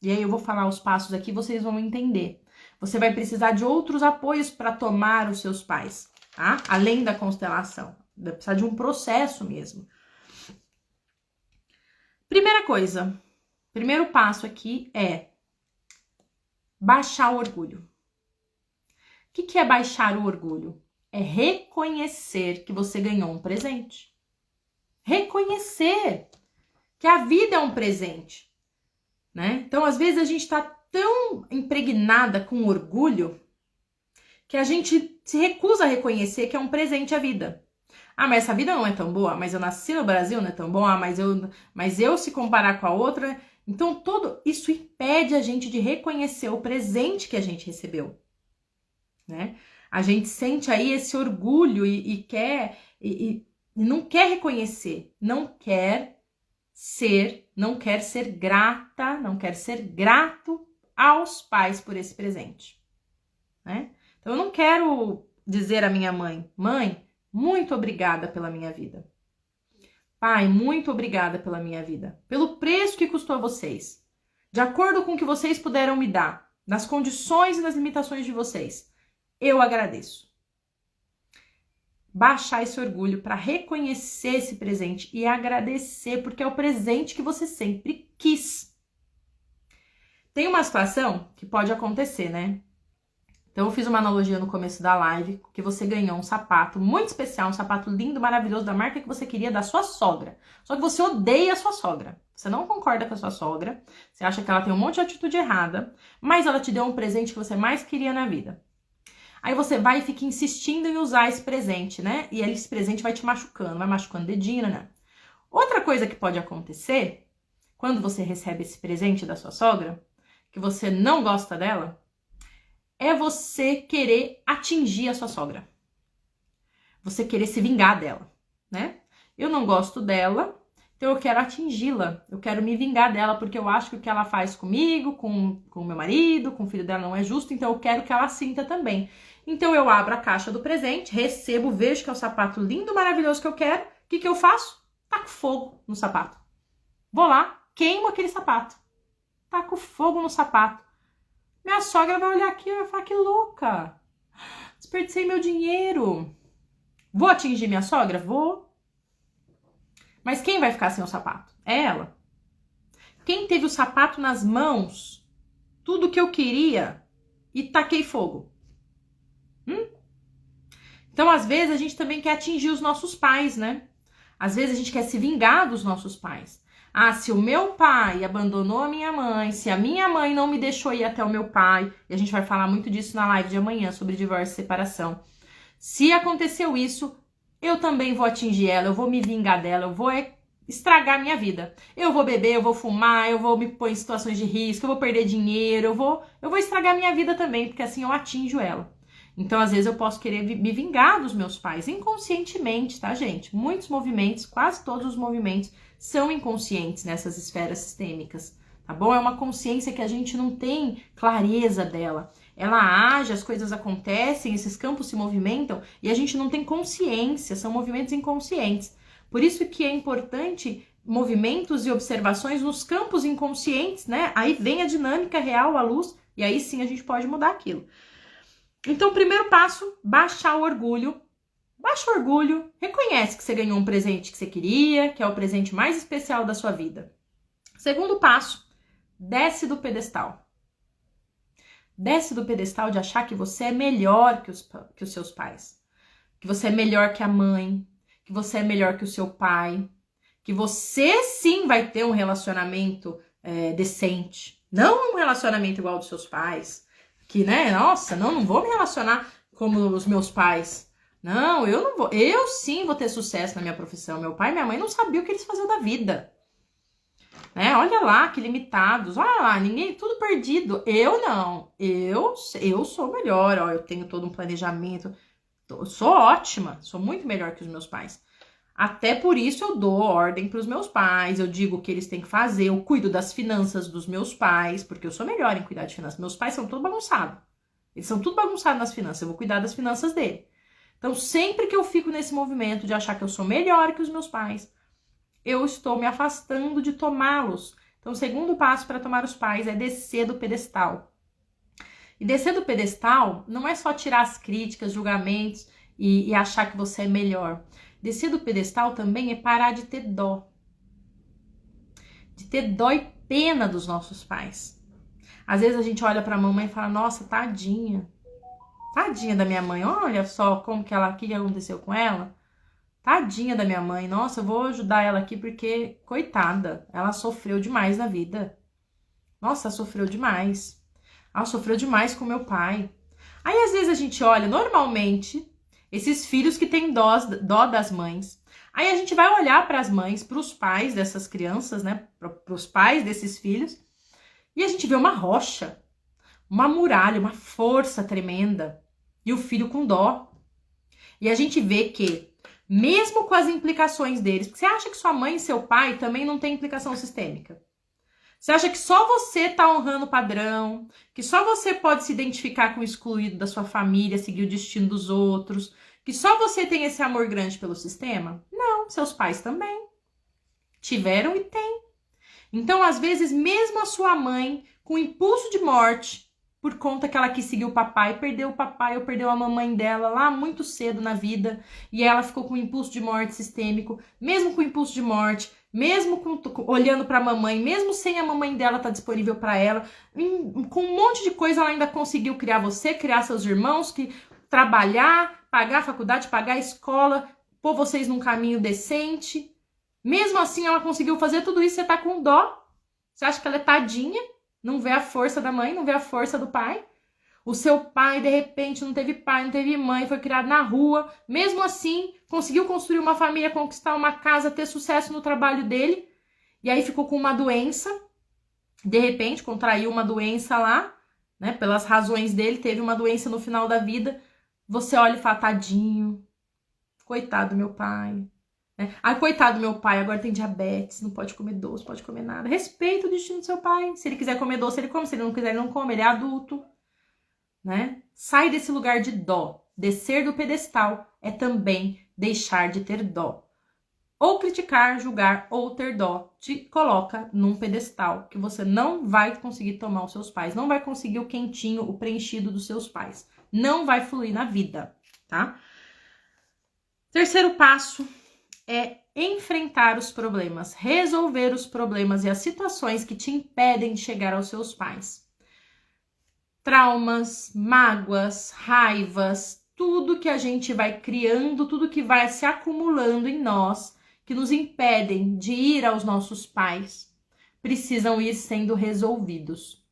Speaker 1: E aí eu vou falar os passos aqui, vocês vão entender. Você vai precisar de outros apoios para tomar os seus pais, tá? Além da constelação. Vai precisar de um processo mesmo. Primeira coisa, primeiro passo aqui é baixar o orgulho. O que é baixar o orgulho? É reconhecer que você ganhou um presente. Reconhecer que a vida é um presente, né? Então, às vezes, a gente está tão impregnada com orgulho que a gente se recusa a reconhecer que é um presente a vida. Ah, mas essa vida não é tão boa, mas eu nasci no Brasil, não é tão bom, mas eu se comparar com a outra... Então, tudo isso impede a gente de reconhecer o presente que a gente recebeu, né? A gente sente aí esse orgulho e não quer reconhecer, não quer ser grata, não quer ser grato aos pais por esse presente, né? Então, eu não quero dizer à minha mãe, mãe, muito obrigada pela minha vida. Pai, muito obrigada pela minha vida, pelo preço que custou a vocês, de acordo com o que vocês puderam me dar, nas condições e nas limitações de vocês. Eu agradeço. Baixar esse orgulho para reconhecer esse presente e agradecer, porque é o presente que você sempre quis. Tem uma situação que pode acontecer, né? Então, eu fiz uma analogia no começo da live, que você ganhou um sapato muito especial, um sapato lindo, maravilhoso, da marca que você queria, da sua sogra. Só que você odeia a sua sogra. Você não concorda com a sua sogra, você acha que ela tem um monte de atitude errada, mas ela te deu um presente que você mais queria na vida. Aí você vai e fica insistindo em usar esse presente, né? E esse presente vai te machucando, vai machucando o dedinho, né? Outra coisa que pode acontecer, quando você recebe esse presente da sua sogra, que você não gosta dela, é você querer atingir a sua sogra. Você querer se vingar dela, né? Eu não gosto dela, então eu quero atingi-la. Eu quero me vingar dela, porque eu acho que o que ela faz comigo, com o meu marido, com o filho dela não é justo, então eu quero que ela sinta também. Então eu abro a caixa do presente, recebo, vejo que é o sapato lindo, maravilhoso que eu quero. O que eu faço? Taco fogo no sapato. Vou lá, queimo aquele sapato. Taco fogo no sapato. Minha sogra vai olhar aqui e vai falar, que louca. Desperdicei meu dinheiro. Vou atingir minha sogra? Vou. Mas quem vai ficar sem o sapato? É ela. Quem teve o sapato nas mãos, tudo que eu queria, e taquei fogo? Então, às vezes, a gente também quer atingir os nossos pais, né? Às vezes, a gente quer se vingar dos nossos pais. Ah, se o meu pai abandonou a minha mãe, se a minha mãe não me deixou ir até o meu pai, e a gente vai falar muito disso na live de amanhã sobre divórcio e separação. Se aconteceu isso, eu também vou atingir ela, eu vou me vingar dela, eu vou estragar a minha vida. Eu vou beber, eu vou fumar, eu vou me pôr em situações de risco, eu vou perder dinheiro, eu vou estragar a minha vida também, porque assim eu atinjo ela. Então, às vezes, eu posso querer me vingar dos meus pais, inconscientemente, tá, gente? Muitos movimentos, quase todos os movimentos, são inconscientes nessas esferas sistêmicas, tá bom? É uma consciência que a gente não tem clareza dela. Ela age, as coisas acontecem, esses campos se movimentam e a gente não tem consciência, são movimentos inconscientes. Por isso que é importante movimentos e observações nos campos inconscientes, né? Aí vem a dinâmica real, a luz, e aí sim a gente pode mudar aquilo. Então, primeiro passo, baixar o orgulho. Baixa o orgulho, reconhece que você ganhou um presente que você queria, que é o presente mais especial da sua vida. Segundo passo, desce do pedestal. Desce do pedestal de achar que você é melhor que os seus pais. Que você é melhor que a mãe, que você é melhor que o seu pai. Que você sim vai ter um relacionamento decente. Não um relacionamento igual ao dos seus pais. Que, né, nossa, não vou me relacionar como os meus pais. Não, eu não vou. Eu sim vou ter sucesso na minha profissão. Meu pai e minha mãe não sabiam o que eles faziam da vida. Né? Olha lá, que limitados. Olha lá, ninguém, tudo perdido. Eu não. Eu sou melhor. Ó, eu tenho todo um planejamento. Eu sou ótima. Sou muito melhor que os meus pais. Até por isso eu dou ordem para os meus pais. Eu digo o que eles têm que fazer. Eu cuido das finanças dos meus pais, porque eu sou melhor em cuidar de finanças. Meus pais são tudo bagunçados. Eles são tudo bagunçados nas finanças. Eu vou cuidar das finanças dele. Então, sempre que eu fico nesse movimento de achar que eu sou melhor que os meus pais, eu estou me afastando de tomá-los. Então, o segundo passo para tomar os pais é descer do pedestal. E descer do pedestal não é só tirar as críticas, julgamentos e achar que você é melhor. Descer do pedestal também é parar de ter dó. De ter dó e pena dos nossos pais. Às vezes a gente olha para a mamãe e fala, nossa, tadinha. Tadinha da minha mãe, olha só como que ela, o que aconteceu com ela. Tadinha da minha mãe, nossa, eu vou ajudar ela aqui porque, coitada, ela sofreu demais na vida. Nossa, ela sofreu demais. Ela sofreu demais com meu pai. Aí, às vezes, a gente olha, normalmente, esses filhos que têm dó das mães. Aí a gente vai olhar para as mães, para os pais dessas crianças, né? Para os pais desses filhos. E a gente vê uma rocha, uma muralha, uma força tremenda. E o filho com dó. E a gente vê que, mesmo com as implicações deles, porque você acha que sua mãe e seu pai também não têm implicação sistêmica? Você acha que só você tá honrando o padrão, que só você pode se identificar com o excluído da sua família, seguir o destino dos outros, que só você tem esse amor grande pelo sistema? Não, seus pais também tiveram e têm. Então, às vezes, mesmo a sua mãe, com impulso de morte, por conta que ela quis seguir o papai, perdeu o papai ou perdeu a mamãe dela lá muito cedo na vida, e ela ficou com impulso de morte sistêmico, mesmo com impulso de morte, mesmo olhando para a mamãe, mesmo sem a mamãe dela estar disponível para ela, com um monte de coisa ela ainda conseguiu criar você, criar seus irmãos, trabalhar, pagar a faculdade, pagar a escola, pôr vocês num caminho decente. Mesmo assim ela conseguiu fazer tudo isso, você tá com dó. Você acha que ela é tadinha? Não vê a força da mãe, não vê a força do pai? O seu pai, de repente, não teve pai, não teve mãe, foi criado na rua. Mesmo assim, conseguiu construir uma família, conquistar uma casa, ter sucesso no trabalho dele. E aí ficou com uma doença. De repente, contraiu uma doença lá, né? Pelas razões dele, teve uma doença no final da vida. Você olha e fala, tadinho, coitado do meu pai. Ai, coitado do meu pai, agora tem diabetes, não pode comer doce, não pode comer nada. Respeita o destino do seu pai. Se ele quiser comer doce, ele come. Se ele não quiser, ele não come. Ele é adulto. Né? Sai desse lugar de dó. Descer do pedestal é também deixar de ter dó. Ou criticar, julgar ou ter dó te coloca num pedestal que você não vai conseguir tomar os seus pais, não vai conseguir o quentinho, o preenchido dos seus pais. Não vai fluir na vida, tá? Terceiro passo é enfrentar os problemas, resolver os problemas e as situações que te impedem de chegar aos seus pais. Traumas, mágoas, raivas, tudo que a gente vai criando, tudo que vai se acumulando em nós, que nos impedem de ir aos nossos pais precisam ir sendo resolvidos.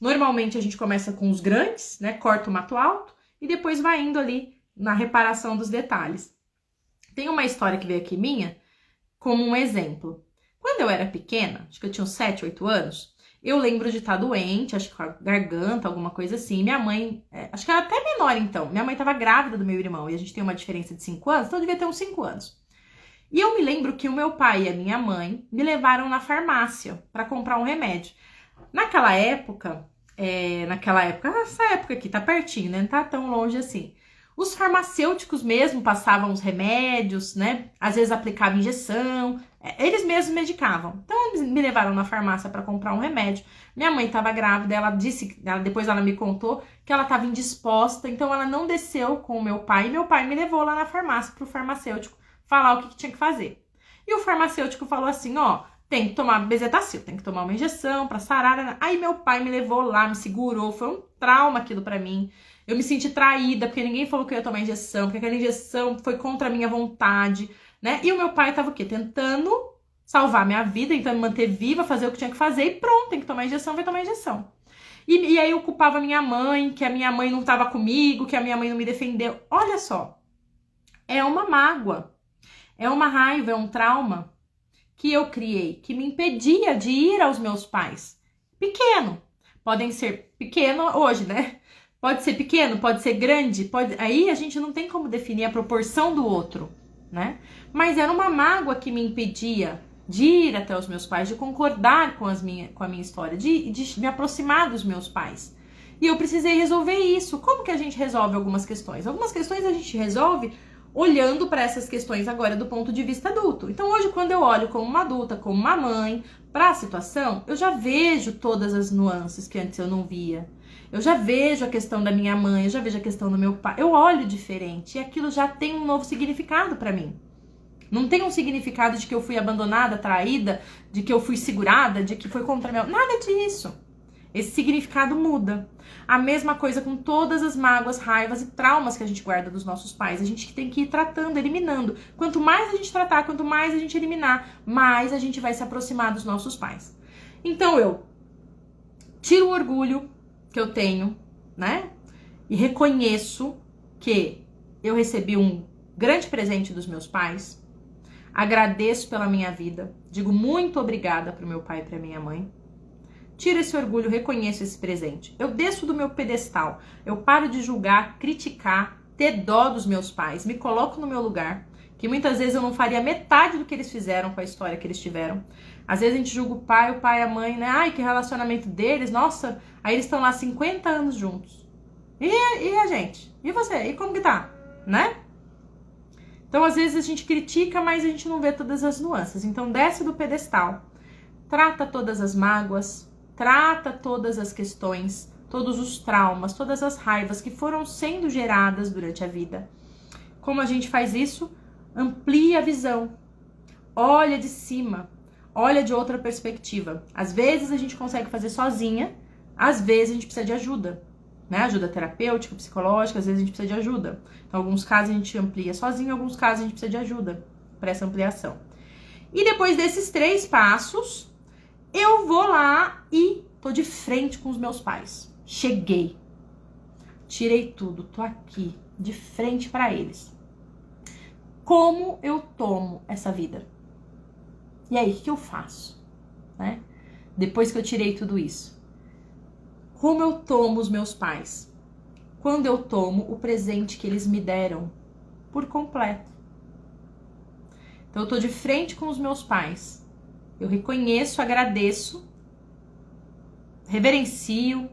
Speaker 1: Normalmente a gente começa com os grandes, né? Corta o mato alto e depois vai indo ali na reparação dos detalhes. Tem uma história que veio aqui minha como um exemplo. Quando eu era pequena, acho que eu tinha uns 7, 8 anos, eu lembro de estar doente, acho que com a garganta, alguma coisa assim. Minha mãe, acho que era até menor então, minha mãe estava grávida do meu irmão e a gente tem uma diferença de 5 anos, então eu devia ter uns 5 anos. E eu me lembro que o meu pai e a minha mãe me levaram na farmácia para comprar um remédio. Naquela época, essa época aqui, tá pertinho, né? Não tá tão longe assim. Os farmacêuticos mesmo passavam os remédios, né? Às vezes aplicavam injeção, eles mesmos medicavam. Então, eles me levaram na farmácia para comprar um remédio. Minha mãe estava grávida, depois ela me contou que ela estava indisposta, então ela não desceu com o meu pai, e meu pai me levou lá na farmácia para o farmacêutico falar o que tinha que fazer. E o farmacêutico falou assim, ó, tem que tomar bezetacil, tem que tomar uma injeção para sarar. Aí meu pai me levou lá, me segurou, foi um trauma aquilo para mim. Eu me senti traída, porque ninguém falou que eu ia tomar injeção, porque aquela injeção foi contra a minha vontade, né? E o meu pai tava o quê? Tentando salvar minha vida, tentando me manter viva, fazer o que tinha que fazer, e pronto, tem que tomar injeção, vai tomar injeção. E aí eu culpava minha mãe, que a minha mãe não tava comigo, que a minha mãe não me defendeu. Olha só, é uma mágoa, é uma raiva, é um trauma que eu criei, que me impedia de ir aos meus pais. Pequeno, podem ser pequeno hoje, né? Pode ser pequeno, pode ser grande, aí a gente não tem como definir a proporção do outro, né? Mas era uma mágoa que me impedia de ir até os meus pais, de concordar com a minha história, de me aproximar dos meus pais. E eu precisei resolver isso. Como que a gente resolve algumas questões? Algumas questões a gente resolve olhando para essas questões agora do ponto de vista adulto. Então hoje, quando eu olho como uma adulta, como uma mãe, para a situação, eu já vejo todas as nuances que antes eu não via. Eu já vejo a questão da minha mãe, eu já vejo a questão do meu pai. Eu olho diferente e aquilo já tem um novo significado para mim. Não tem um significado de que eu fui abandonada, traída, de que eu fui segurada, de que foi contra meu... Nada disso. Esse significado muda. A mesma coisa com todas as mágoas, raivas e traumas que a gente guarda dos nossos pais. A gente tem que ir tratando, eliminando. Quanto mais a gente tratar, quanto mais a gente eliminar, mais a gente vai se aproximar dos nossos pais. Então eu tiro o orgulho que eu tenho, né? E reconheço que eu recebi um grande presente dos meus pais. Agradeço pela minha vida. Digo muito obrigada pro meu pai e pra minha mãe. Tiro esse orgulho, reconheço esse presente. Eu desço do meu pedestal. Eu paro de julgar, criticar, ter dó dos meus pais. Me coloco no meu lugar. Que muitas vezes eu não faria metade do que eles fizeram com a história que eles tiveram. Às vezes a gente julga o pai e a mãe, né? Ai, que relacionamento deles, nossa. Aí eles estão lá 50 anos juntos. E a gente? E você? E como que tá? Né? Então, às vezes a gente critica, mas a gente não vê todas as nuances. Então, desce do pedestal. Trata todas as mágoas. Trata todas as questões, todos os traumas, todas as raivas que foram sendo geradas durante a vida. Como a gente faz isso? Amplia a visão. Olha de cima. Olha de outra perspectiva. Às vezes a gente consegue fazer sozinha, às vezes a gente precisa de ajuda, né? Ajuda terapêutica, psicológica, às vezes a gente precisa de ajuda. Então, em alguns casos a gente amplia sozinho, em alguns casos a gente precisa de ajuda para essa ampliação. E depois desses 3 passos, eu vou lá e tô de frente com os meus pais. Cheguei. Tirei tudo, tô aqui, de frente para eles. Como eu tomo essa vida? E aí, o que eu faço? Né? Depois que eu tirei tudo isso. Como eu tomo os meus pais? Quando eu tomo o presente que eles me deram por completo. Então, eu tô de frente com os meus pais. Eu reconheço, agradeço, reverencio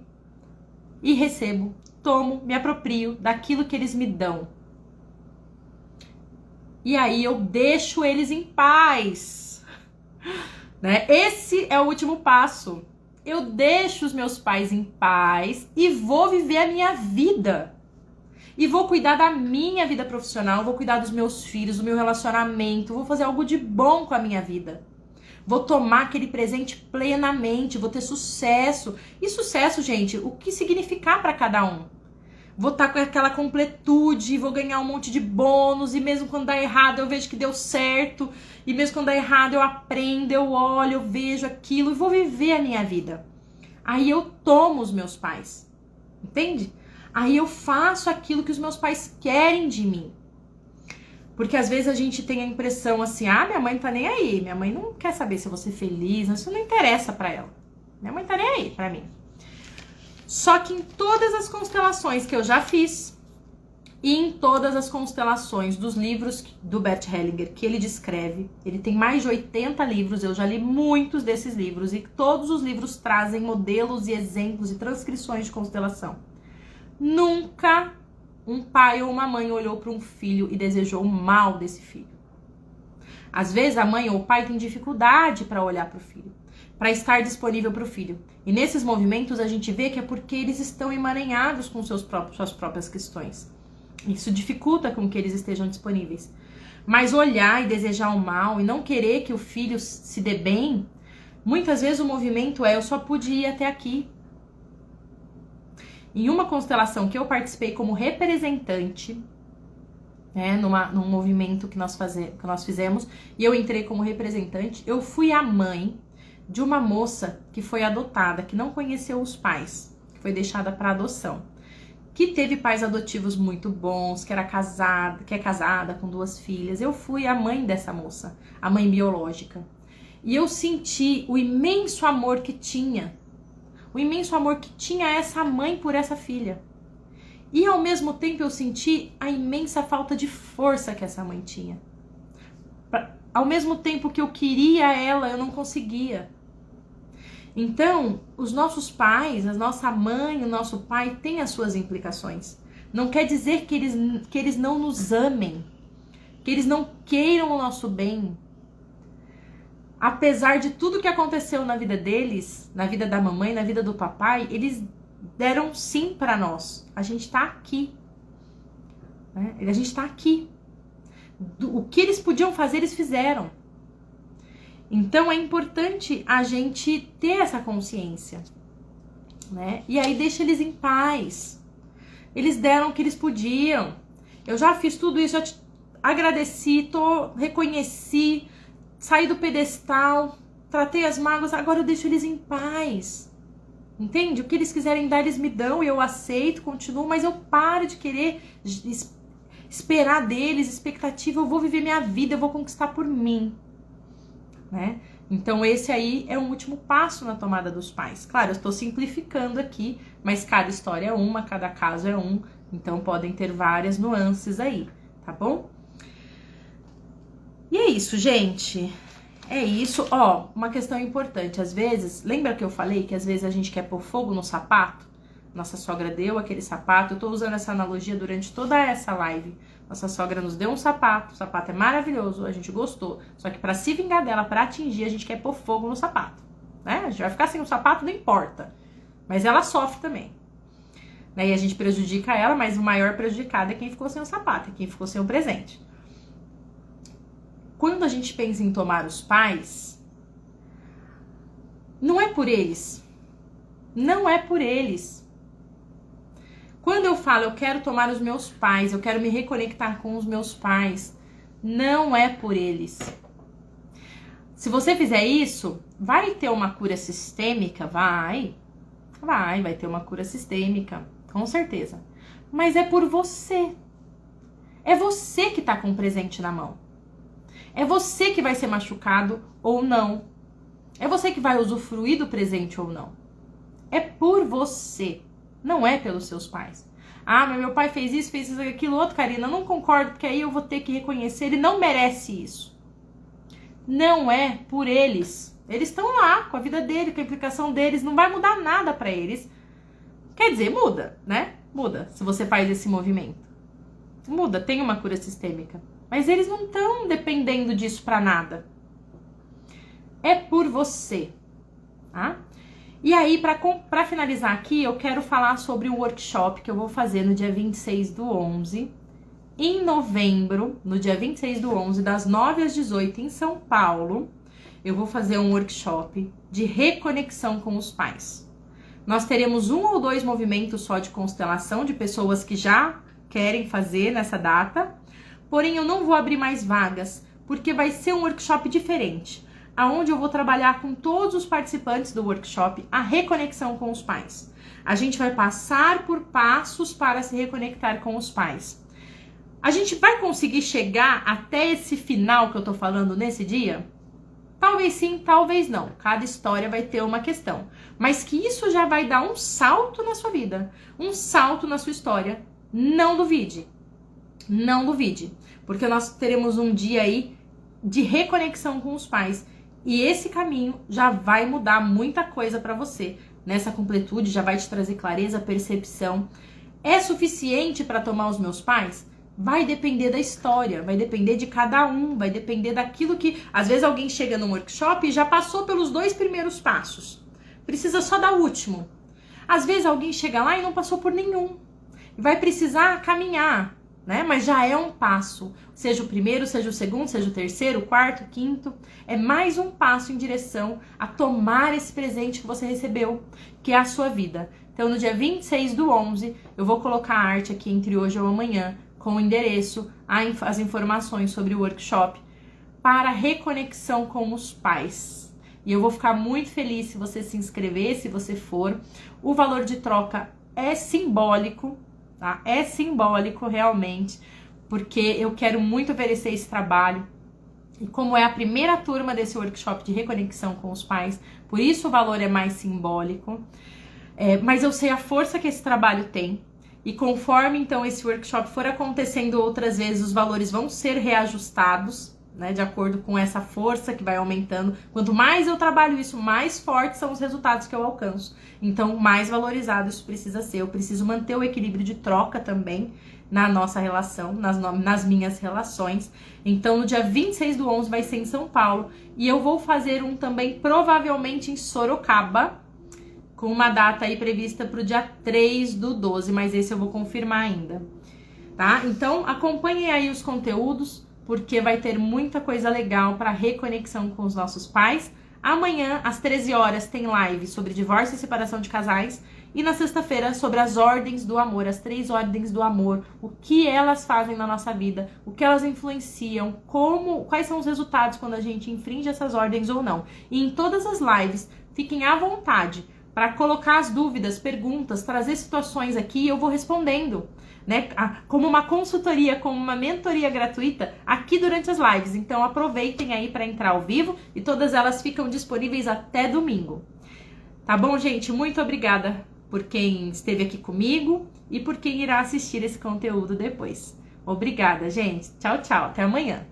Speaker 1: e recebo, tomo, me aproprio daquilo que eles me dão. E aí eu deixo eles em paz, né? Esse é o último passo. Eu deixo os meus pais em paz e vou viver a minha vida. E vou cuidar da minha vida profissional, vou cuidar dos meus filhos, do meu relacionamento, vou fazer algo de bom com a minha vida. Vou tomar aquele presente plenamente, vou ter sucesso. E sucesso, gente, o que significar para cada um? vou estar com aquela completude, vou ganhar um monte de bônus, e mesmo quando dá errado eu vejo que deu certo, e mesmo quando dá errado eu aprendo, eu olho, eu vejo aquilo e vou viver a minha vida. Aí eu tomo os meus pais, entende? Aí eu faço aquilo que os meus pais querem de mim. Porque às vezes a gente tem a impressão assim, minha mãe não tá nem aí, minha mãe não quer saber se eu vou ser feliz, isso não interessa pra ela. Minha mãe tá nem aí pra mim. Só que em todas as constelações que eu já fiz, e em todas as constelações dos livros do Bert Hellinger que ele descreve, ele tem mais de 80 livros, eu já li muitos desses livros, e todos os livros trazem modelos e exemplos e transcrições de constelação. Nunca um pai ou uma mãe olhou para um filho e desejou o mal desse filho. Às vezes a mãe ou o pai tem dificuldade para olhar para o filho, para estar disponível para o filho. E nesses movimentos a gente vê que é porque eles estão emaranhados com suas próprias questões. Isso dificulta com que eles estejam disponíveis. Mas olhar e desejar o mal e não querer que o filho se dê bem, muitas vezes o movimento eu só pude ir até aqui. Em uma constelação que eu participei como representante, né, num movimento que nós fizemos, e eu entrei como representante, eu fui a mãe de uma moça que foi adotada, que não conheceu os pais, que foi deixada para adoção, que teve pais adotivos muito bons, que é casada com 2 filhas. Eu fui a mãe dessa moça, a mãe biológica. E eu senti o imenso amor que tinha essa mãe por essa filha. E ao mesmo tempo eu senti a imensa falta de força que essa mãe tinha. Ao mesmo tempo que eu queria ela, eu não conseguia. Então, os nossos pais, a nossa mãe, o nosso pai têm as suas implicações. Não quer dizer que eles não nos amem, que eles não queiram o nosso bem. Apesar de tudo que aconteceu na vida deles, na vida da mamãe, na vida do papai, eles deram sim para nós. A gente tá aqui. Né? A gente tá aqui. O que eles podiam fazer, eles fizeram. Então é importante a gente ter essa consciência, né? E aí deixa eles em paz. Eles deram o que eles podiam. Eu já fiz tudo isso, já agradeci, reconheci, saí do pedestal, tratei as mágoas, agora eu deixo eles em paz. Entende? O que eles quiserem dar, eles me dão e eu aceito, continuo, mas eu paro de querer esperar deles, expectativa, eu vou viver minha vida, eu vou conquistar por mim. Né? Então esse aí é o último passo na tomada dos pais. Claro, eu estou simplificando aqui, mas cada história é uma, cada caso é um, então podem ter várias nuances aí, tá bom? E é isso, gente. É isso. Ó, uma questão importante, às vezes, lembra que eu falei que às vezes a gente quer pôr fogo no sapato? Nossa sogra deu aquele sapato, eu tô usando essa analogia durante toda essa live. Nossa sogra nos deu um sapato, o sapato é maravilhoso, a gente gostou. Só que pra se vingar dela, pra atingir, a gente quer pôr fogo no sapato. Né? A gente vai ficar sem o sapato, não importa. Mas ela sofre também. Né? E a gente prejudica ela, mas o maior prejudicado é quem ficou sem o sapato, é quem ficou sem o presente. Quando a gente pensa em tomar os pais, não é por eles. Não é por eles. Quando eu falo, eu quero tomar os meus pais, eu quero me reconectar com os meus pais, não é por eles. Se você fizer isso, vai ter uma cura sistêmica? Vai ter uma cura sistêmica, com certeza. Mas é por você. É você que tá com o presente na mão. É você que vai ser machucado ou não. É você que vai usufruir do presente ou não. É por você. Não é pelos seus pais. Mas meu pai fez isso, aquilo outro, Karina. Eu não concordo, porque aí eu vou ter que reconhecer. Ele não merece isso. Não é por eles. Eles estão lá com a vida dele, com a implicação deles. Não vai mudar nada pra eles. Quer dizer, muda, né? Muda, se você faz esse movimento. Muda, tem uma cura sistêmica. Mas eles não estão dependendo disso pra nada. É por você, tá? E aí, pra finalizar aqui, eu quero falar sobre o workshop que eu vou fazer no dia 26/11. Em novembro, no dia 26/11, das 9 às 18, em São Paulo, eu vou fazer um workshop de reconexão com os pais. Nós teremos 1 ou 2 movimentos só de constelação de pessoas que já querem fazer nessa data. Porém, eu não vou abrir mais vagas, porque vai ser um workshop diferente, aonde eu vou trabalhar com todos os participantes do workshop a reconexão com os pais. A gente vai passar por passos para se reconectar com os pais. A gente vai conseguir chegar até esse final que eu tô falando nesse dia? Talvez sim, talvez não. Cada história vai ter uma questão. Mas que isso já vai dar um salto na sua vida, um salto na sua história. Não duvide. Não duvide. Porque nós teremos um dia aí de reconexão com os pais. E esse caminho já vai mudar muita coisa para você. Nessa completude já vai te trazer clareza, percepção. É suficiente para tomar os meus pais? Vai depender da história, vai depender de cada um, vai depender daquilo que... Às vezes alguém chega num workshop e já passou pelos 2 primeiros passos. Precisa só dar o último. Às vezes alguém chega lá e não passou por nenhum. Vai precisar caminhar, né? Mas já é um passo. Seja o primeiro, seja o segundo, seja o terceiro, o quarto, o quinto. É mais um passo em direção a tomar esse presente que você recebeu, que é a sua vida. Então, no dia 26/11, eu vou colocar a arte aqui entre hoje ou amanhã, com o endereço, as informações sobre o workshop para reconexão com os pais. E eu vou ficar muito feliz se você se inscrever, se você for. O valor de troca é simbólico, tá? É simbólico realmente, porque eu quero muito oferecer esse trabalho. E como é a primeira turma desse workshop de reconexão com os pais, por isso o valor é mais simbólico. Mas eu sei a força que esse trabalho tem. E conforme, então, esse workshop for acontecendo outras vezes, os valores vão ser reajustados, né, de acordo com essa força que vai aumentando. Quanto mais eu trabalho isso, mais fortes são os resultados que eu alcanço. Então, mais valorizado isso precisa ser. Eu preciso manter o equilíbrio de troca também na nossa relação, nas minhas relações. Então, no dia 26/11 vai ser em São Paulo. E eu vou fazer um também, provavelmente, em Sorocaba, com uma data aí prevista para o dia 3/12, mas esse eu vou confirmar ainda, tá? Então, acompanhem aí os conteúdos, porque vai ter muita coisa legal para reconexão com os nossos pais. Amanhã, às 13 horas, tem live sobre divórcio e separação de casais. E na sexta-feira, sobre as ordens do amor, as 3 ordens do amor, o que elas fazem na nossa vida, o que elas influenciam, quais são os resultados quando a gente infringe essas ordens ou não. E em todas as lives, fiquem à vontade para colocar as dúvidas, perguntas, trazer situações aqui e eu vou respondendo, né? Como uma consultoria, como uma mentoria gratuita aqui durante as lives. Então aproveitem aí para entrar ao vivo e todas elas ficam disponíveis até domingo. Tá bom, gente? Muito obrigada por quem esteve aqui comigo e por quem irá assistir esse conteúdo depois. Obrigada, gente. Tchau, tchau. Até amanhã.